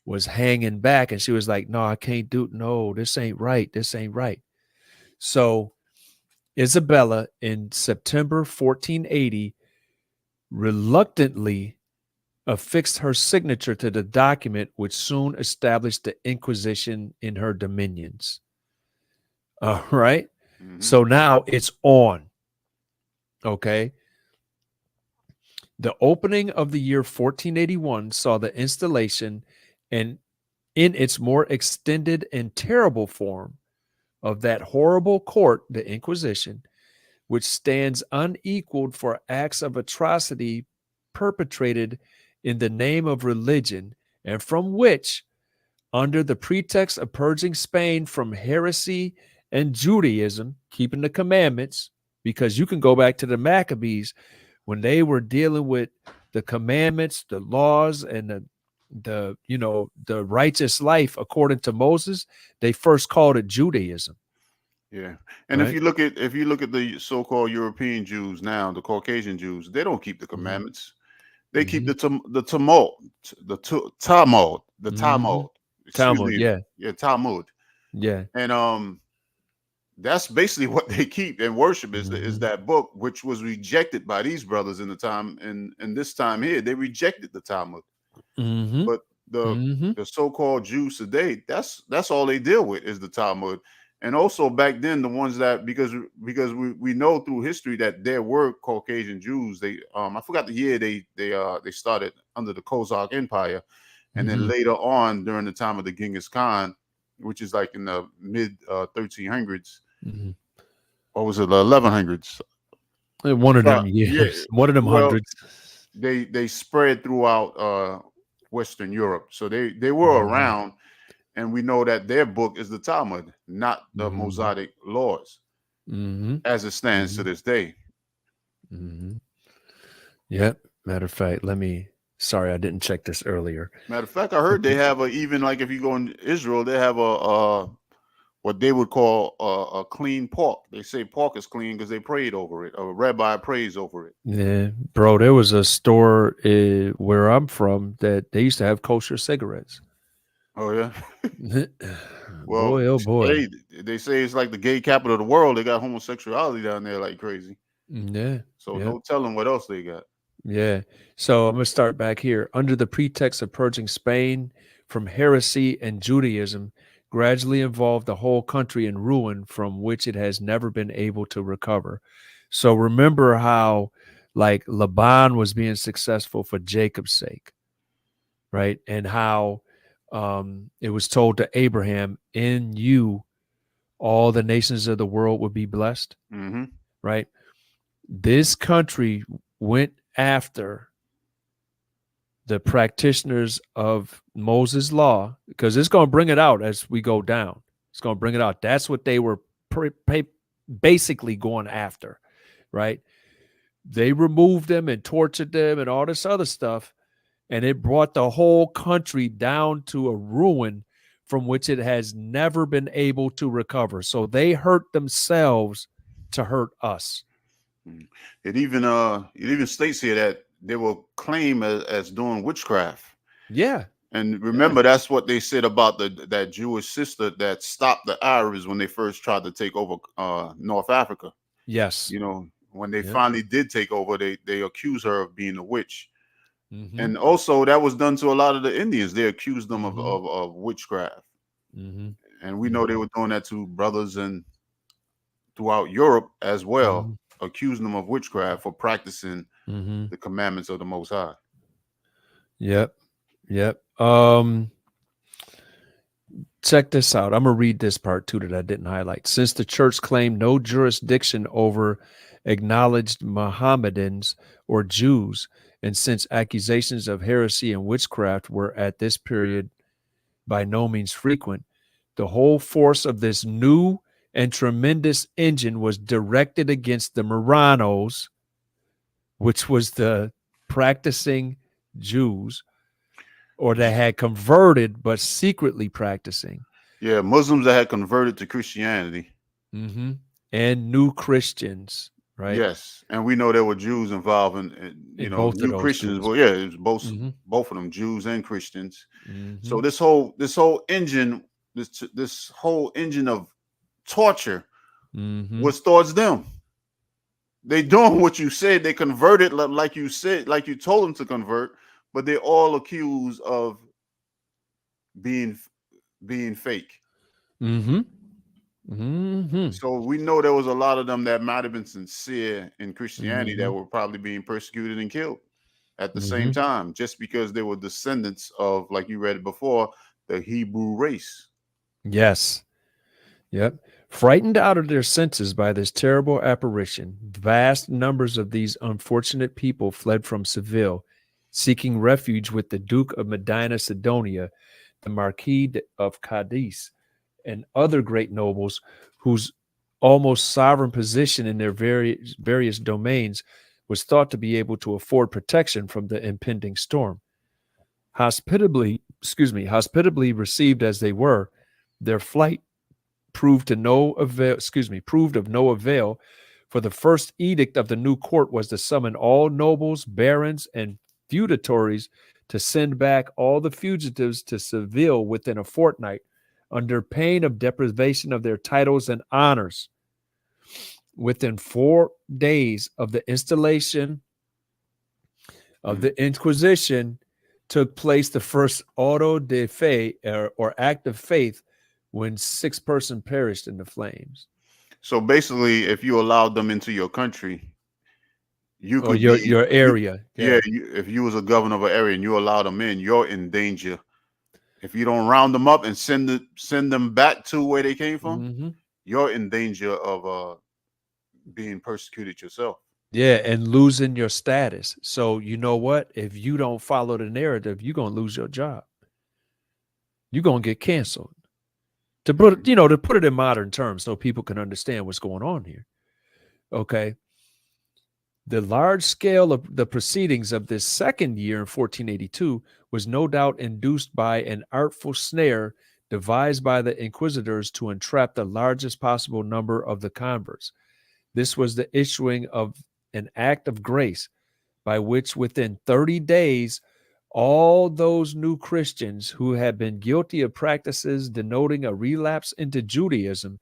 was hanging back and she was like, no, I can't do it. No, this ain't right. This ain't right. So Isabella in September 1480 reluctantly affixed her signature to the document, which soon established the Inquisition in her dominions. All right. So now it's on. Okay. The opening of the year 1481 saw the installation, and in its more extended and terrible form, of that horrible court, the Inquisition, which stands unequaled for acts of atrocity perpetrated in the name of religion, and from which, under the pretext of purging Spain from heresy and Judaism, keeping the commandments, because you can go back to the Maccabees when they were dealing with the commandments, the laws, and the righteous life according to Moses, they first called it Judaism. Yeah, and Right. if you look at the so-called European Jews now, the Caucasian Jews, they don't keep the commandments. They keep the Talmud, the Talmud. Excuse Talmud, me, Talmud, yeah. and that's basically what they keep and worship is that book, which was rejected by these brothers in the time and this time here. They rejected the Talmud, but the so-called Jews today, that's all they deal with is the Talmud. And also back then, the ones that because we know through history that there were Caucasian Jews. They I forgot the year they started under the Kozak Empire, and then later on during the time of the Genghis Khan, which is like in the mid 1300s, or was it the 1100s? One of them years, Yeah, one of them hundreds. They spread throughout Western Europe, so they were around. And we know that their book is the Talmud, not the Mosaic laws, as it stands to this day. Yep. Matter of fact, sorry, I didn't check this earlier. Matter of fact, I heard they have even like if you go in Israel, they have a what they would call a clean pork. They say pork is clean because they prayed over it. A rabbi prays over it. Yeah, bro, there was a store where I'm from that they used to have kosher cigarettes. Oh yeah. Well, boy, oh boy. They say it's like the gay capital of the world. They got homosexuality down there like crazy. Yeah. So no telling what else they got. Yeah. So I'm going to start back here. Under the pretext of purging Spain from heresy and Judaism, gradually involved the whole country in ruin from which it has never been able to recover. So remember how like Laban was being successful for Jacob's sake, right? And how it was told to Abraham, in you, all the nations of the world would be blessed, right? This country went after the practitioners of Moses' law, because it's going to bring it out as we go down. It's going to bring it out. That's what they were basically going after, right? They removed them and tortured them and all this other stuff, and it brought the whole country down to a ruin from which it has never been able to recover. So they hurt themselves to hurt us. It even states here that they will claim as doing witchcraft. Yeah. And remember, that's what they said about that Jewish sister that stopped the Arabs when they first tried to take over North Africa. Yes. You know, when they finally did take over, they accused her of being a witch. And also that was done to a lot of the Indians. They accused them of witchcraft. And we know they were doing that to brothers and throughout Europe as well, accusing them of witchcraft for practicing the commandments of the Most High. Yep. Check this out. I'm going to read this part too that I didn't highlight. Since the church claimed no jurisdiction over acknowledged Mohammedans or Jews, and since accusations of heresy and witchcraft were at this period by no means frequent, the whole force of this new and tremendous engine was directed against the Marranos, which was the practicing Jews, or that had converted but secretly practicing. Yeah, Muslims that had converted to Christianity. And new Christians, right? Yes, and we know there were Jews involved in new Christians. Well, yeah, it was both of them, Jews and Christians. So this whole engine, this whole engine of torture was towards them. They doing what you said. They converted like you said, like you told them to convert, but they're all accused of being fake. So we know there was a lot of them that might have been sincere in Christianity that were probably being persecuted and killed. at the same time, just because they were descendants of, like you read it before, the Hebrew race. Yes. Yep. Frightened out of their senses by this terrible apparition, vast numbers of these unfortunate people fled from Seville, seeking refuge with the Duke of Medina Sidonia, the Marquis of Cadiz, and other great nobles whose almost sovereign position in their various domains was thought to be able to afford protection from the impending storm. Hospitably received as they were, their flight proved of no avail, for the first edict of the new court was to summon all nobles, barons, and feudatories to send back all the fugitives to Seville within a fortnight, under pain of deprivation of their titles and honors. Within 4 days of the installation of the Inquisition took place the first auto de fe, or act of faith, when 6 persons perished in the flames. So basically, if you allowed them into your country, you Or could your area. if you was a governor of an area and you allow them in, you're in danger. If you don't round them up and send them back to where they came from, you're in danger of being persecuted yourself. Yeah, and losing your status. So you know what? If you don't follow the narrative, you're gonna lose your job. You're gonna get canceled. To put it in modern terms so people can understand what's going on here. Okay. The large scale of the proceedings of this second year in 1482 was no doubt induced by an artful snare devised by the inquisitors to entrap the largest possible number of the converts. This was the issuing of an act of grace by which within 30 days all those new Christians who had been guilty of practices denoting a relapse into Judaism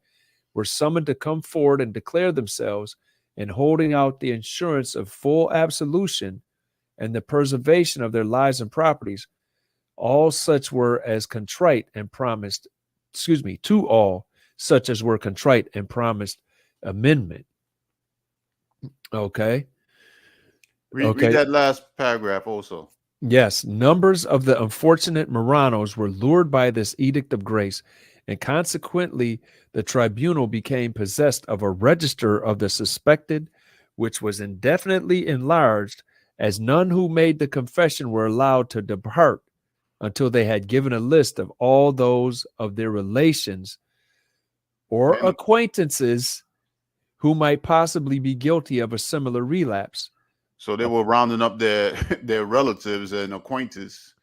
were summoned to come forward and declare themselves, and holding out the assurance of full absolution and the preservation of their lives and properties. All such were as contrite and promised, to all such as were contrite and promised amendment. Okay. Read that last paragraph also. Yes, numbers of the unfortunate Marranos were lured by this edict of grace, and consequently the tribunal became possessed of a register of the suspected, which was indefinitely enlarged, as none who made the confession were allowed to depart until they had given a list of all those of their relations or acquaintances who might possibly be guilty of a similar relapse. So they were rounding up their relatives and acquaintances.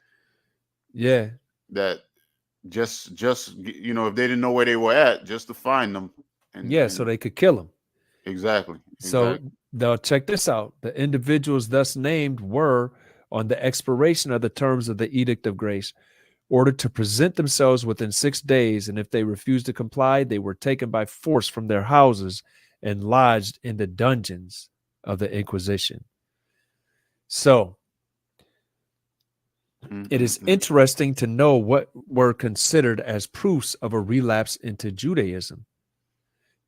Yeah. That just if they didn't know where they were at, just to find them. So they could kill them. Exactly. So they'll check this out. The individuals thus named were, on the expiration of the terms of the Edict of Grace, ordered to present themselves within 6 days, and if they refused to comply, they were taken by force from their houses and lodged in the dungeons of the Inquisition. So it is interesting to know what were considered as proofs of a relapse into Judaism.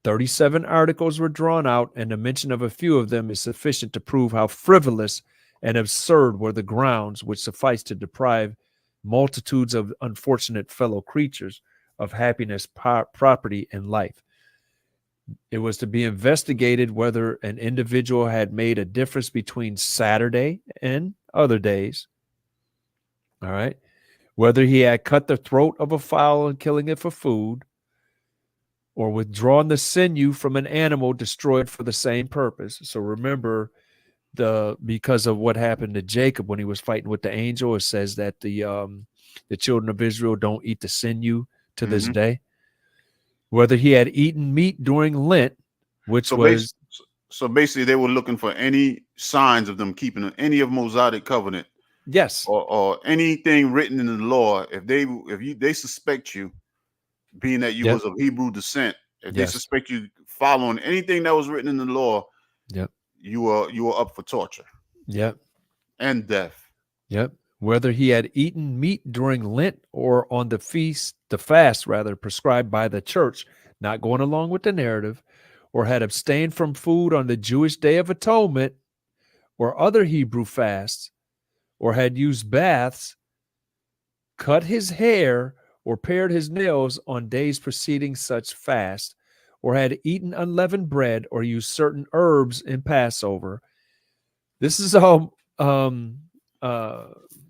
37 articles were drawn out, and the mention of a few of them is sufficient to prove how frivolous and absurd were the grounds which sufficed to deprive multitudes of unfortunate fellow creatures of happiness, property, and life. It was to be investigated whether an individual had made a difference between Saturday and other days. All right. Whether he had cut the throat of a fowl and killing it for food, or withdrawn the sinew from an animal destroyed for the same purpose. So remember, because of what happened to Jacob when he was fighting with the angel, it says that the children of Israel don't eat the sinew to this day. Whether he had eaten meat during Lent, so basically they were looking for any signs of them keeping any of Mosaic covenant. Yes. Or anything written in the law. If they suspect you, being that you was of Hebrew descent, if they suspect you following anything that was written in the law, you were up for torture. And death. Whether he had eaten meat during Lent or on the fast prescribed by the church, not going along with the narrative, or had abstained from food on the Jewish Day of Atonement or other Hebrew fasts, or had used baths, cut his hair, or pared his nails on days preceding such fast, or had eaten unleavened bread, or used certain herbs in Passover. This is all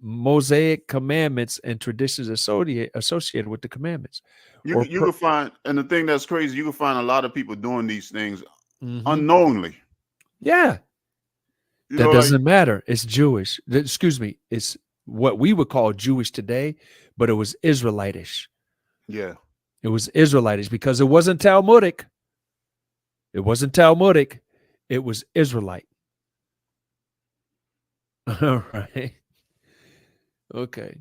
Mosaic commandments and traditions associated with the commandments. You can find, and the thing that's crazy, you can find a lot of people doing these things unknowingly. Yeah. You That know, doesn't matter. It's Jewish. Excuse me. It's what we would call Jewish today, but it was Israelitish. Yeah. It was Israelitish because it wasn't Talmudic. It wasn't Talmudic. It was Israelite. All right. Okay.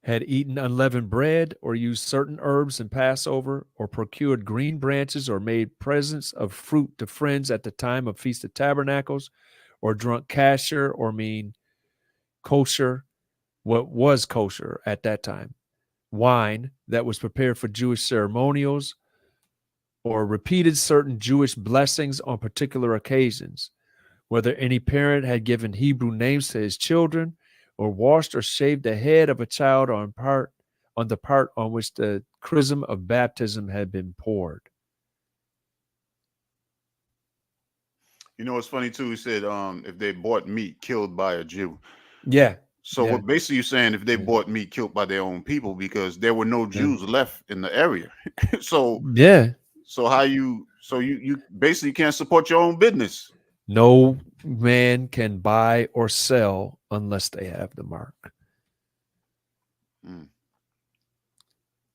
Had eaten unleavened bread, or used certain herbs in Passover, or procured green branches, or made presents of fruit to friends at the time of Feast of Tabernacles, or drunk kasher, or kosher, what was kosher at that time, wine that was prepared for Jewish ceremonials, or repeated certain Jewish blessings on particular occasions, whether any parent had given Hebrew names to his children, or washed or shaved the head of a child on the part on which the chrism of baptism had been poured. You know, it's funny too. He said, if they bought meat killed by a Jew. Yeah. So Yeah. what basically you're saying, if they bought meat killed by their own people, because there were no Jews left in the area. So you basically can't support your own business. No man can buy or sell unless they have the mark.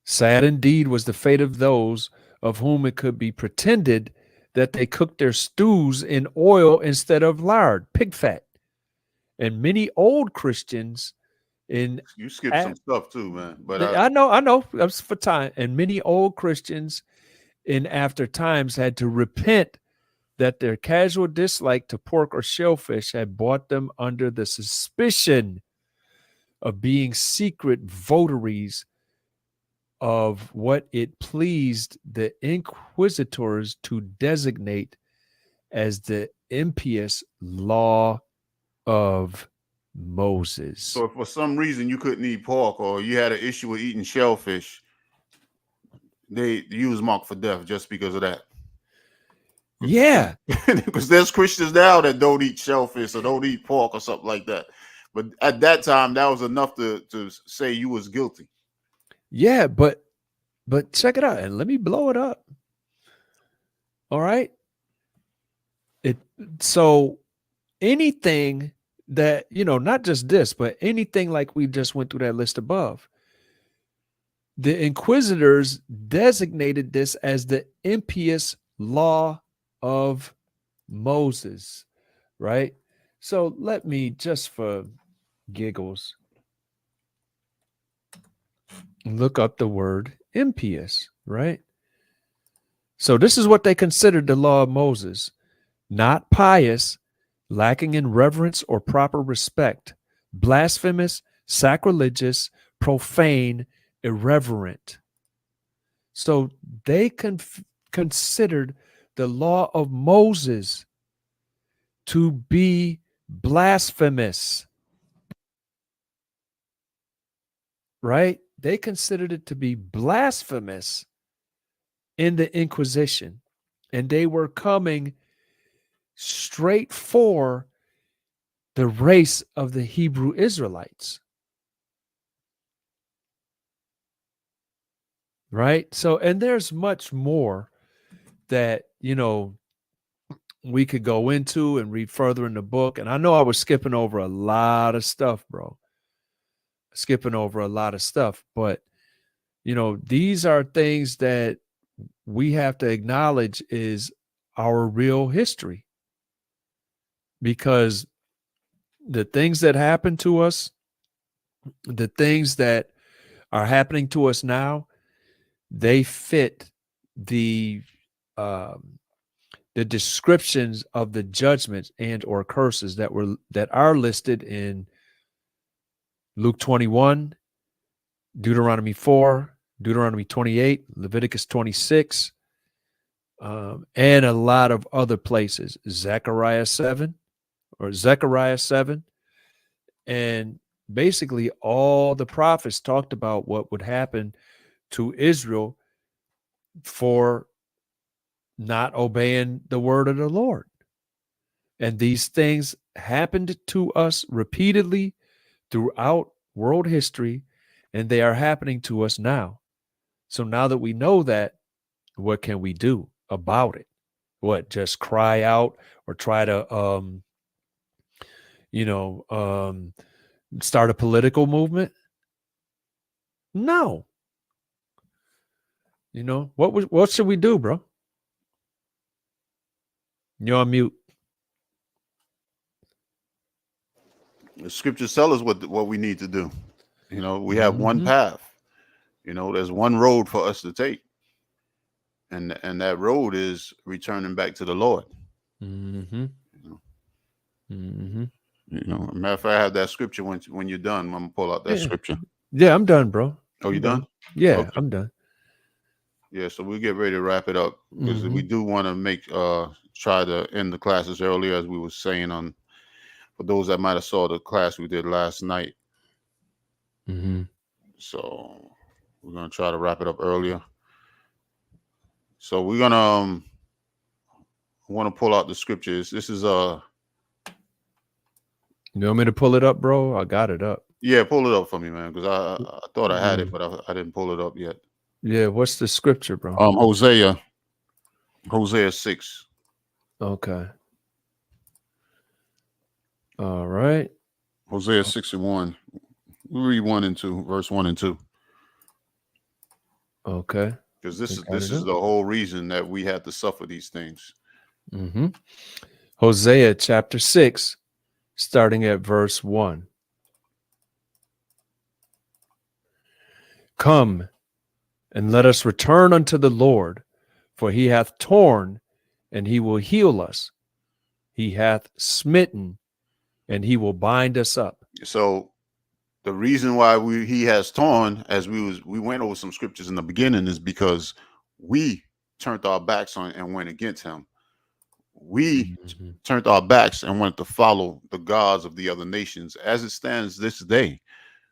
Sad indeed was the fate of those of whom it could be pretended that they cooked their stews in oil instead of lard, pig fat. And many old Christians You skipped some stuff too, man. But I know. That's for time. And many old Christians in after times had to repent that their casual dislike to pork or shellfish had brought them under the suspicion of being secret votaries of what it pleased the inquisitors to designate as the impious law of Moses. So if for some reason you couldn't eat pork, or you had an issue with eating shellfish, they use mark for death just because of that. Yeah. Because there's Christians now that don't eat shellfish or don't eat pork or something like that. But at that time, that was enough to say you was guilty. Yeah, but check it out, and let me blow it up. All right. So anything that, not just this, but anything like we just went through that list above, the inquisitors designated this as the impious law of Moses, right? So let me, just for giggles, look up the word impious, right? So this is what they considered the law of Moses: not pious, lacking in reverence or proper respect, blasphemous, sacrilegious, profane, irreverent. So they considered the law of Moses to be blasphemous, right? They considered it to be blasphemous in the Inquisition, and they were coming straight for the race of the Hebrew Israelites. Right? So, and there's much more that, we could go into and read further in the book. And I know I was skipping over a lot of stuff, bro. But, these are things that we have to acknowledge is our real history. Because the things that happen to us, the things that are happening to us now, they fit the descriptions of the judgments and or curses that are listed in Luke 21, Deuteronomy 4, Deuteronomy 28, Leviticus 26, and a lot of other places. Zechariah 7, And basically all the prophets talked about what would happen to Israel for not obeying the word of the Lord. And these things happened to us repeatedly throughout world history, and they are happening to us now. So now that we know that, what can we do about it? What, just cry out or try to start a political movement? No. What should we do, bro? You're on mute. The scriptures tell us what we need to do. We have one path. There's one road for us to take. And that road is returning back to the Lord. Mm-hmm. Mm-hmm. Matter of fact, I have that scripture when you're done. I'm gonna pull out that scripture. Yeah, I'm done, bro. Oh, you done? Yeah, okay. I'm done. Yeah, so we'll get ready to wrap it up because we do want to try to end the classes earlier, as we were saying for those that might have saw the class we did last night. Mm-hmm. So we're gonna try to wrap it up earlier. So we're gonna want to pull out the scriptures. This is You want me to pull it up, bro? I got it up. Yeah, pull it up for me, man, because I thought I had it, but I didn't pull it up yet. Yeah, what's the scripture, bro? Hosea 6. Okay. All right. Hosea 6:1. We read 1 and 2, verse 1 and 2. Okay. Because this is the whole reason that we had to suffer these things. Mm-hmm. Hosea chapter 6, starting at verse 1. Come, and let us return unto the Lord, for he hath torn, and he will heal us. He hath smitten, and he will bind us up. So the reason why he has torn, as we went over some scriptures in the beginning, is because we turned our backs on and went against him. We turned our backs and went to follow the gods of the other nations as it stands this day.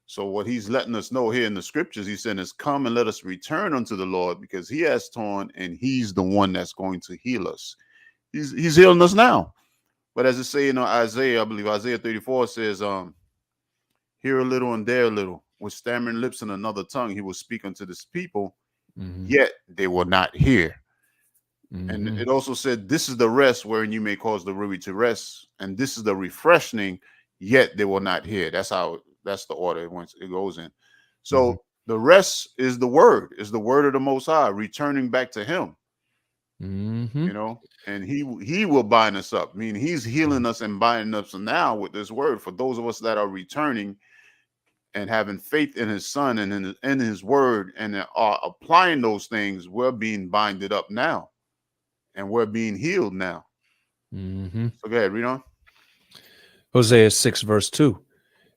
So what he's letting us know here in the scriptures, he's saying is, come and let us return unto the Lord, because he has torn and he's the one that's going to heal us. He's healing us now. But as it say in Isaiah, I believe Isaiah 34 says, here a little and there a little, with stammering lips and another tongue, he will speak unto this people, yet they will not hear. And it also said, this is the rest wherein you may cause the weary to rest, and this is the refreshing, yet they will not hear. That's the order it goes in. So the rest is the word of the Most High, returning back to him. And he will bind us up. I mean, he's healing us and binding us now with this word. For those of us that are returning and having faith in his son and in his word and are applying those things, we're being binded up now and we're being healed now. So go ahead, read on. Hosea 6 verse 2.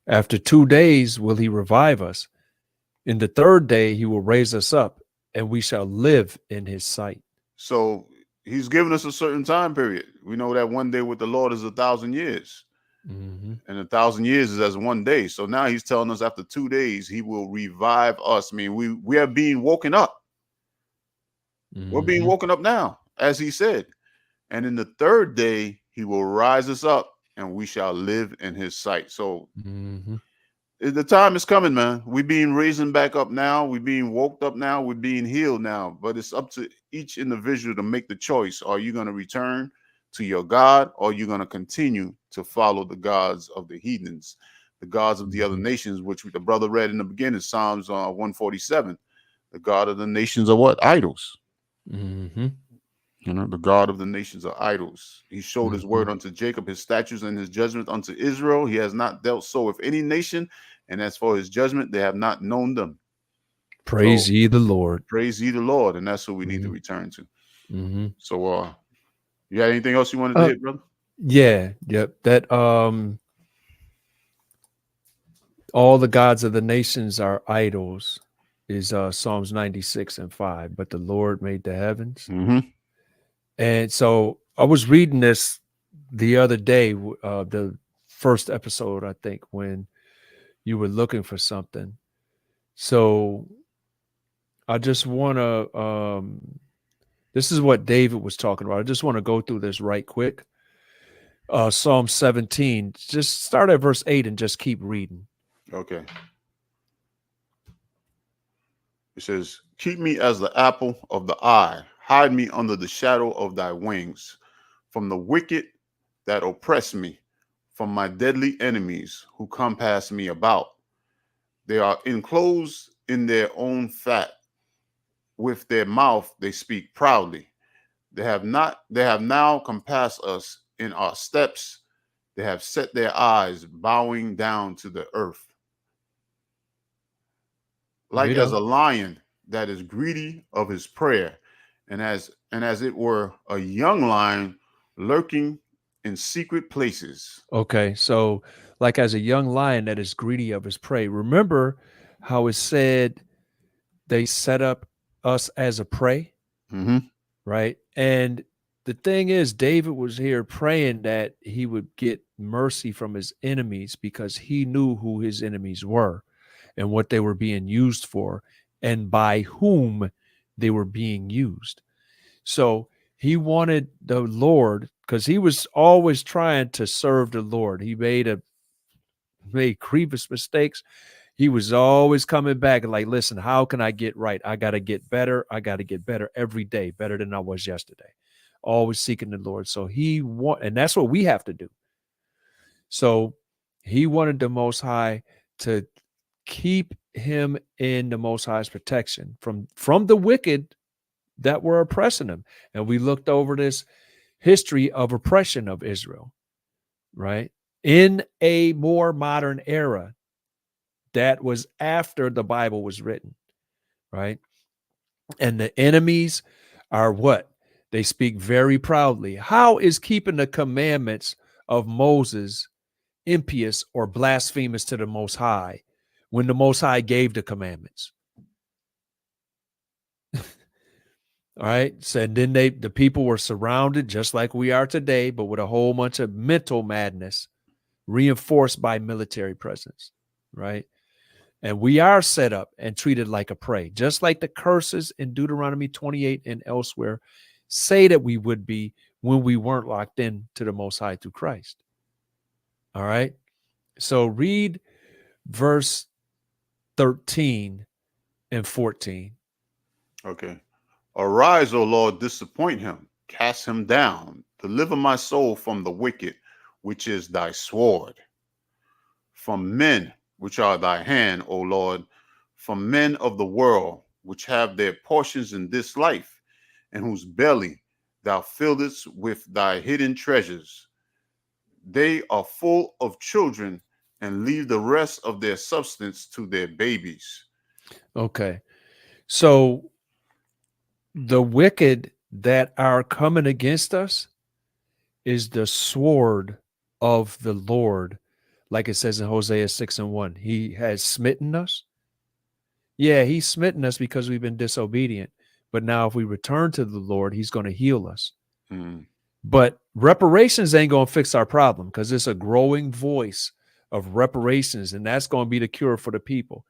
After 2 days will he revive us. In the third day he will raise us up, and we shall live in his sight. So he's given us a certain time period. We know that one day with the Lord is 1,000 years. And 1,000 years is as 1 day. So now he's telling us after 2 days, he will revive us. I mean, we are being woken up. We're being woken up now, as he said. And in the third day, he will rise us up and we shall live in his sight. So the time is coming, man. We're being raised back up now. We're being woke up now. We're being healed now. But it's up to each individual to make the choice. Are you going to return to your God, or are you going to continue to follow the gods of the heathens, the gods of the other nations, which the brother read in the beginning, Psalms 147. The God of the nations are what? Idols. The God of the nations are idols. He showed his word unto Jacob, his statutes and his judgment unto Israel. He has not dealt so with any nation. And as for his judgment, they have not known them. Praise ye the Lord. Praise ye the Lord. And that's who we need to return to. So you got anything else you wanted to hit, brother? Yeah. Yep. That all the gods of the nations are idols is Psalms 96 and 5. But the Lord made the heavens. And so I was reading this the other day, the first episode, I think, when you were looking for something. So I just want to, this is what David was talking about. I just want to go through this right quick. Psalm 17, just start at verse 8 and just keep reading. Okay. It says, keep me as the apple of the eye. Hide me under the shadow of thy wings, from the wicked that oppress me, from my deadly enemies who compass me about. They are enclosed in their own fat. With their mouth they speak proudly. They have now compassed us in our steps. They have set their eyes bowing down to the earth. Like as a lion that is greedy of his prey, and as it were a young lion lurking in secret places. Okay, so like as a young lion that is greedy of his prey. Remember how it said they set up us as a prey, right? And the thing is, David was here praying that he would get mercy from his enemies because he knew who his enemies were and what they were being used for and by whom they were being used. So he wanted the Lord, because he was always trying to serve the Lord. He made grievous mistakes. He was always coming back and like, listen, how can I get right? I got to get better. I got to get better every day, better than I was yesterday. Always seeking the Lord. So and that's what we have to do. So he wanted the Most High to keep him in the Most High's protection from the wicked that were oppressing him. And we looked over this history of oppression of Israel, right? In a more modern era that was after the Bible was written, right? And the enemies are what? They speak very proudly. How is keeping the commandments of Moses impious or blasphemous to the Most High when the Most High gave the commandments? All right. So and then the people were surrounded just like we are today, but with a whole bunch of mental madness reinforced by military presence. Right. And we are set up and treated like a prey, just like the curses in Deuteronomy 28 and elsewhere say that we would be when we weren't locked in to the Most High through Christ. All right. So read verse 13 and 14. Okay. Arise, O Lord, disappoint him, cast him down, deliver my soul from the wicked, which is thy sword. From men, which are thy hand, O Lord, from men of the world, which have their portions in this life, and whose belly thou fillest with thy hidden treasures. They are full of children and leave the rest of their substance to their babies. Okay. So the wicked that are coming against us is the sword of the Lord. Like it says in Hosea 6:1, he has smitten us. Yeah, he's smitten us because we've been disobedient. But now if we return to the Lord, he's going to heal us. But reparations ain't going to fix our problem because it's a growing voice of reparations, and that's going to be the cure for the people.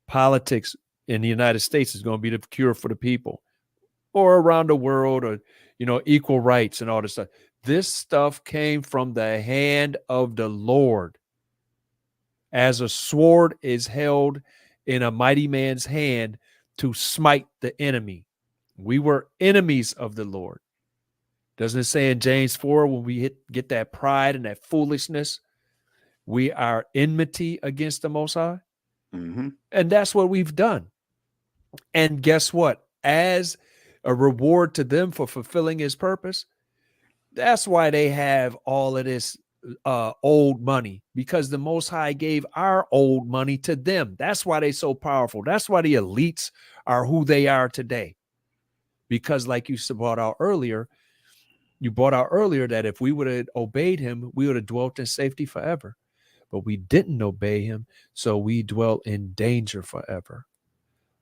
Politics in the United States is going to be the cure for the people, or around the world, or, equal rights and all this stuff. This stuff came from the hand of the Lord. As a sword is held in a mighty man's hand to smite the enemy. We were enemies of the Lord. Doesn't it say in James 4, when we get that pride and that foolishness, we are enmity against the Most High? And that's what we've done. And guess what? As a reward to them for fulfilling his purpose, that's why they have all of this old money, because the Most High gave our old money to them. That's why they're so powerful. That's why the elites are who they are today. Because like you brought out earlier, that if we would have obeyed him, we would have dwelt in safety forever. But we didn't obey him, so we dwelt in danger forever.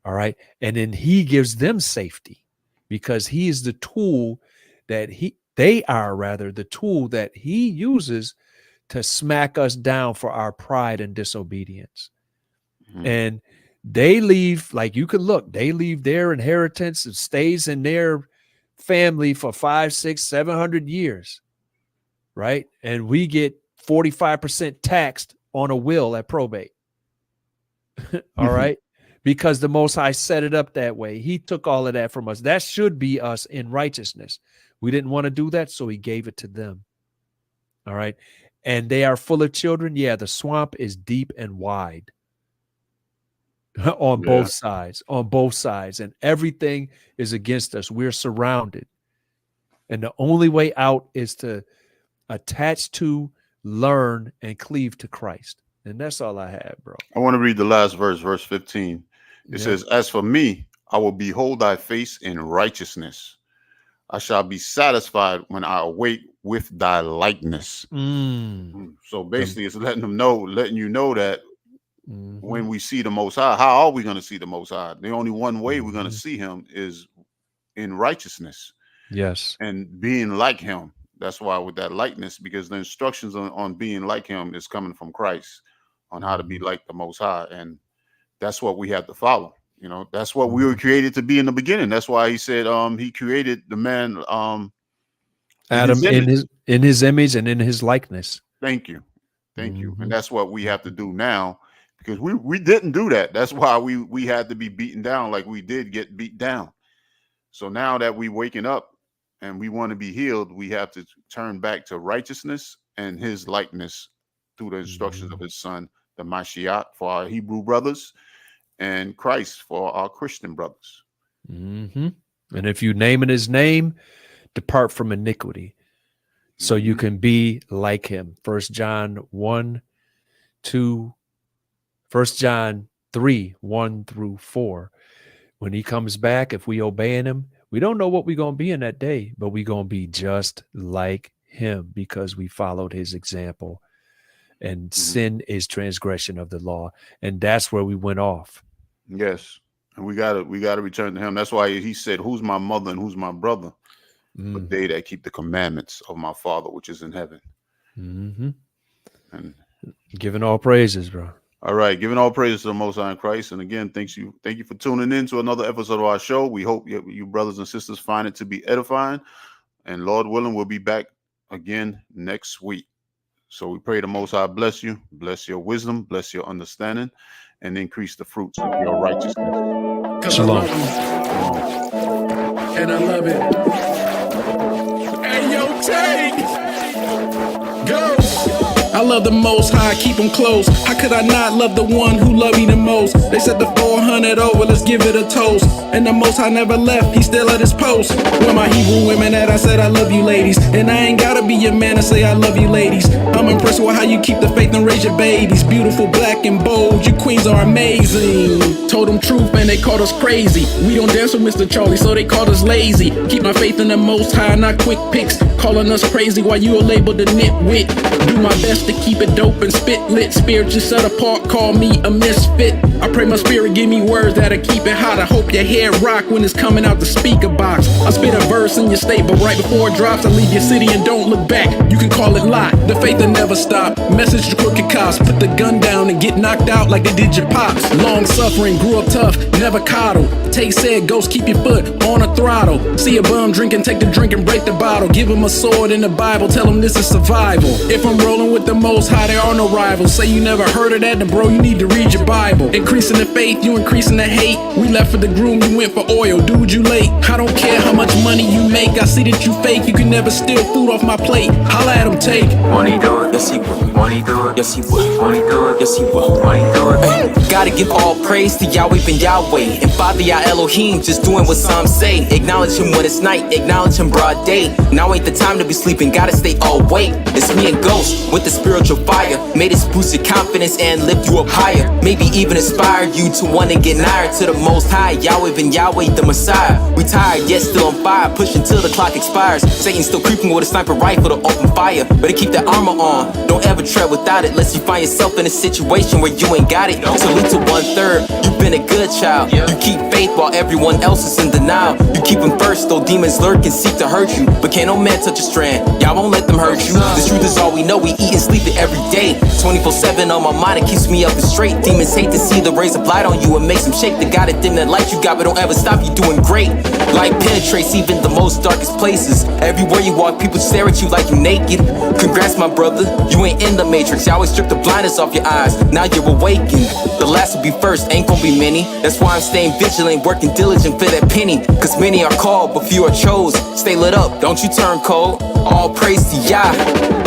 All right. And then he gives them safety because he is the tool that they are the tool that he uses to smack us down for our pride and disobedience. Mhm. And they leave, like you could look, they leave their inheritance. It stays in their family for 500, 600, 700 years. Right. And we get 45% taxed on a will at probate. All right. Because the Most High set it up that way. He took all of that from us. That should be us in righteousness. We didn't want to do that, so he gave it to them. All right. And they are full of children. Yeah, the swamp is deep and wide on both sides, and everything is against us. We're surrounded. And the only way out is to attach to, learn, and cleave to Christ. And that's all I have, bro. I want to read the last verse, verse 15. It says, as for me, I will behold thy face in righteousness. I shall be satisfied when I awake with thy likeness. So basically it's letting you know that when we see the Most High, how are we going to see the Most High? The only one way we're going to see him is in righteousness. Yes. And being like him. That's why with that likeness, because the instructions on being like him is coming from Christ on how to be like the Most High. And that's what we have to follow. You know, that's what we were created to be in the beginning. That's why he said he created the man Adam in his image and in his likeness. Thank you. And that's what we have to do now, because we didn't do that. That's why we had to be beaten down, like we did get beat down. So now that we waking up and we want to be healed, we have to turn back to righteousness and his likeness through the instructions of his son, the Mashiach for our Hebrew brothers, and Christ for our Christian brothers. And if you name in his name, depart from iniquity, so you can be like him. 1 John 3, 1 through 4. When he comes back, if we obey in him, we don't know what we're going to be in that day, but we're going to be just like him because we followed his example. And sin is transgression of the law. And that's where we went off. Yes. And we gotta return to him. That's why he said, who's my mother and who's my brother? But they that keep the commandments of my Father, which is in heaven. And giving all praises, bro. All right. Giving all praises to the Most High in Christ. And again, thank you for tuning in to another episode of our show. We hope you brothers and sisters find it to be edifying. And Lord willing, we'll be back again next week. So we pray the Most High bless you, bless your wisdom, bless your understanding, and increase the fruits of your righteousness. Shalom. And I love it. Hey, yo, take. Go. I love the Most High, keep him close. How could I not love the one who loved me the most? They said the 400 over, let's give it a toast. And the Most High never left, he still at his post. Where my Hebrew women at, I said I love you ladies. And I ain't gotta be your man to say I love you ladies. I'm impressed with how you keep the faith and raise your babies. Beautiful, black and bold, you queens are amazing. Told them truth and they called us crazy. We don't dance with Mr. Charlie, so they called us lazy. Keep my faith in the Most High, not quick picks. Calling us crazy while you are labeled a nitwit. Do my best to keep it dope and spit lit. Spirit just set apart, call me a misfit. I pray my spirit give me words that'll keep it hot. I hope your head rock when it's coming out the speaker box. I spit a verse in your state, but right before it drops, I leave your city and don't look back. You can call it lot. The faith will never stop. Message to crooked cops. Put the gun down and get knocked out like they did your pops. Long suffering, grew up tough, never coddled. Take said ghost, keep your foot on a throttle. See a bum drinking, take the drink and break the bottle. Give him a sword in the Bible, tell him this is survival. If I'm rolling with the Most High, there are no rivals. Say you never heard of that, then bro, you need to read your Bible. Increasing the faith, you increasing the hate. We left for the groom, you went for oil, dude, you late. I don't care how much money you make, I see that you fake. You can never steal food off my plate. Holla at him, take. Won't he do it? Yes, he will. Won't he do it? Yes, he will. Won't he do it? Yes, he will. Won't he do it? Hey, gotta give all praise to Yahweh and Yahweh and Father Yah Elohim, just doing what Psalms say. Acknowledge him when it's night, acknowledge him broad day. Now ain't the time to be sleeping, gotta stay awake. It's me and Ghost with the spiritual fire. Made us boost your confidence and lift you up higher. Maybe even inspire you to want to get nigher to the Most High, Yahweh and Yahweh the Messiah. We tired yet still on fire, push until the clock expires. Satan still creeping with a sniper rifle to open fire. Better keep that armor on, don't ever tread without it, lest you find yourself in a situation where you ain't got it. Salute to 1/3, you been a good child. You keep faith while everyone else is in denial. You keep them first, though demons lurk and seek to hurt you. But can't no man touch a strand, y'all won't let them hurt you. The truth is all we know, we eat and sleep it every day. 24/7 on my mind, it keeps me up and straight. Demons hate to see the rays of light on you and makes them shake. The God that dim that light you got, but don't ever stop, you doing great. Light penetrates even the most darkest places. Everywhere you walk, people stare at you like you naked. Congrats, my brother, you ain't in the matrix. You always strip the blindness off your eyes, now you're awakened. The last will be first, ain't gonna be many. That's why I'm staying vigilant, working diligent for that penny. Cause many are called, but few are chose. Stay lit up, don't you turn cold. All praise to Yah.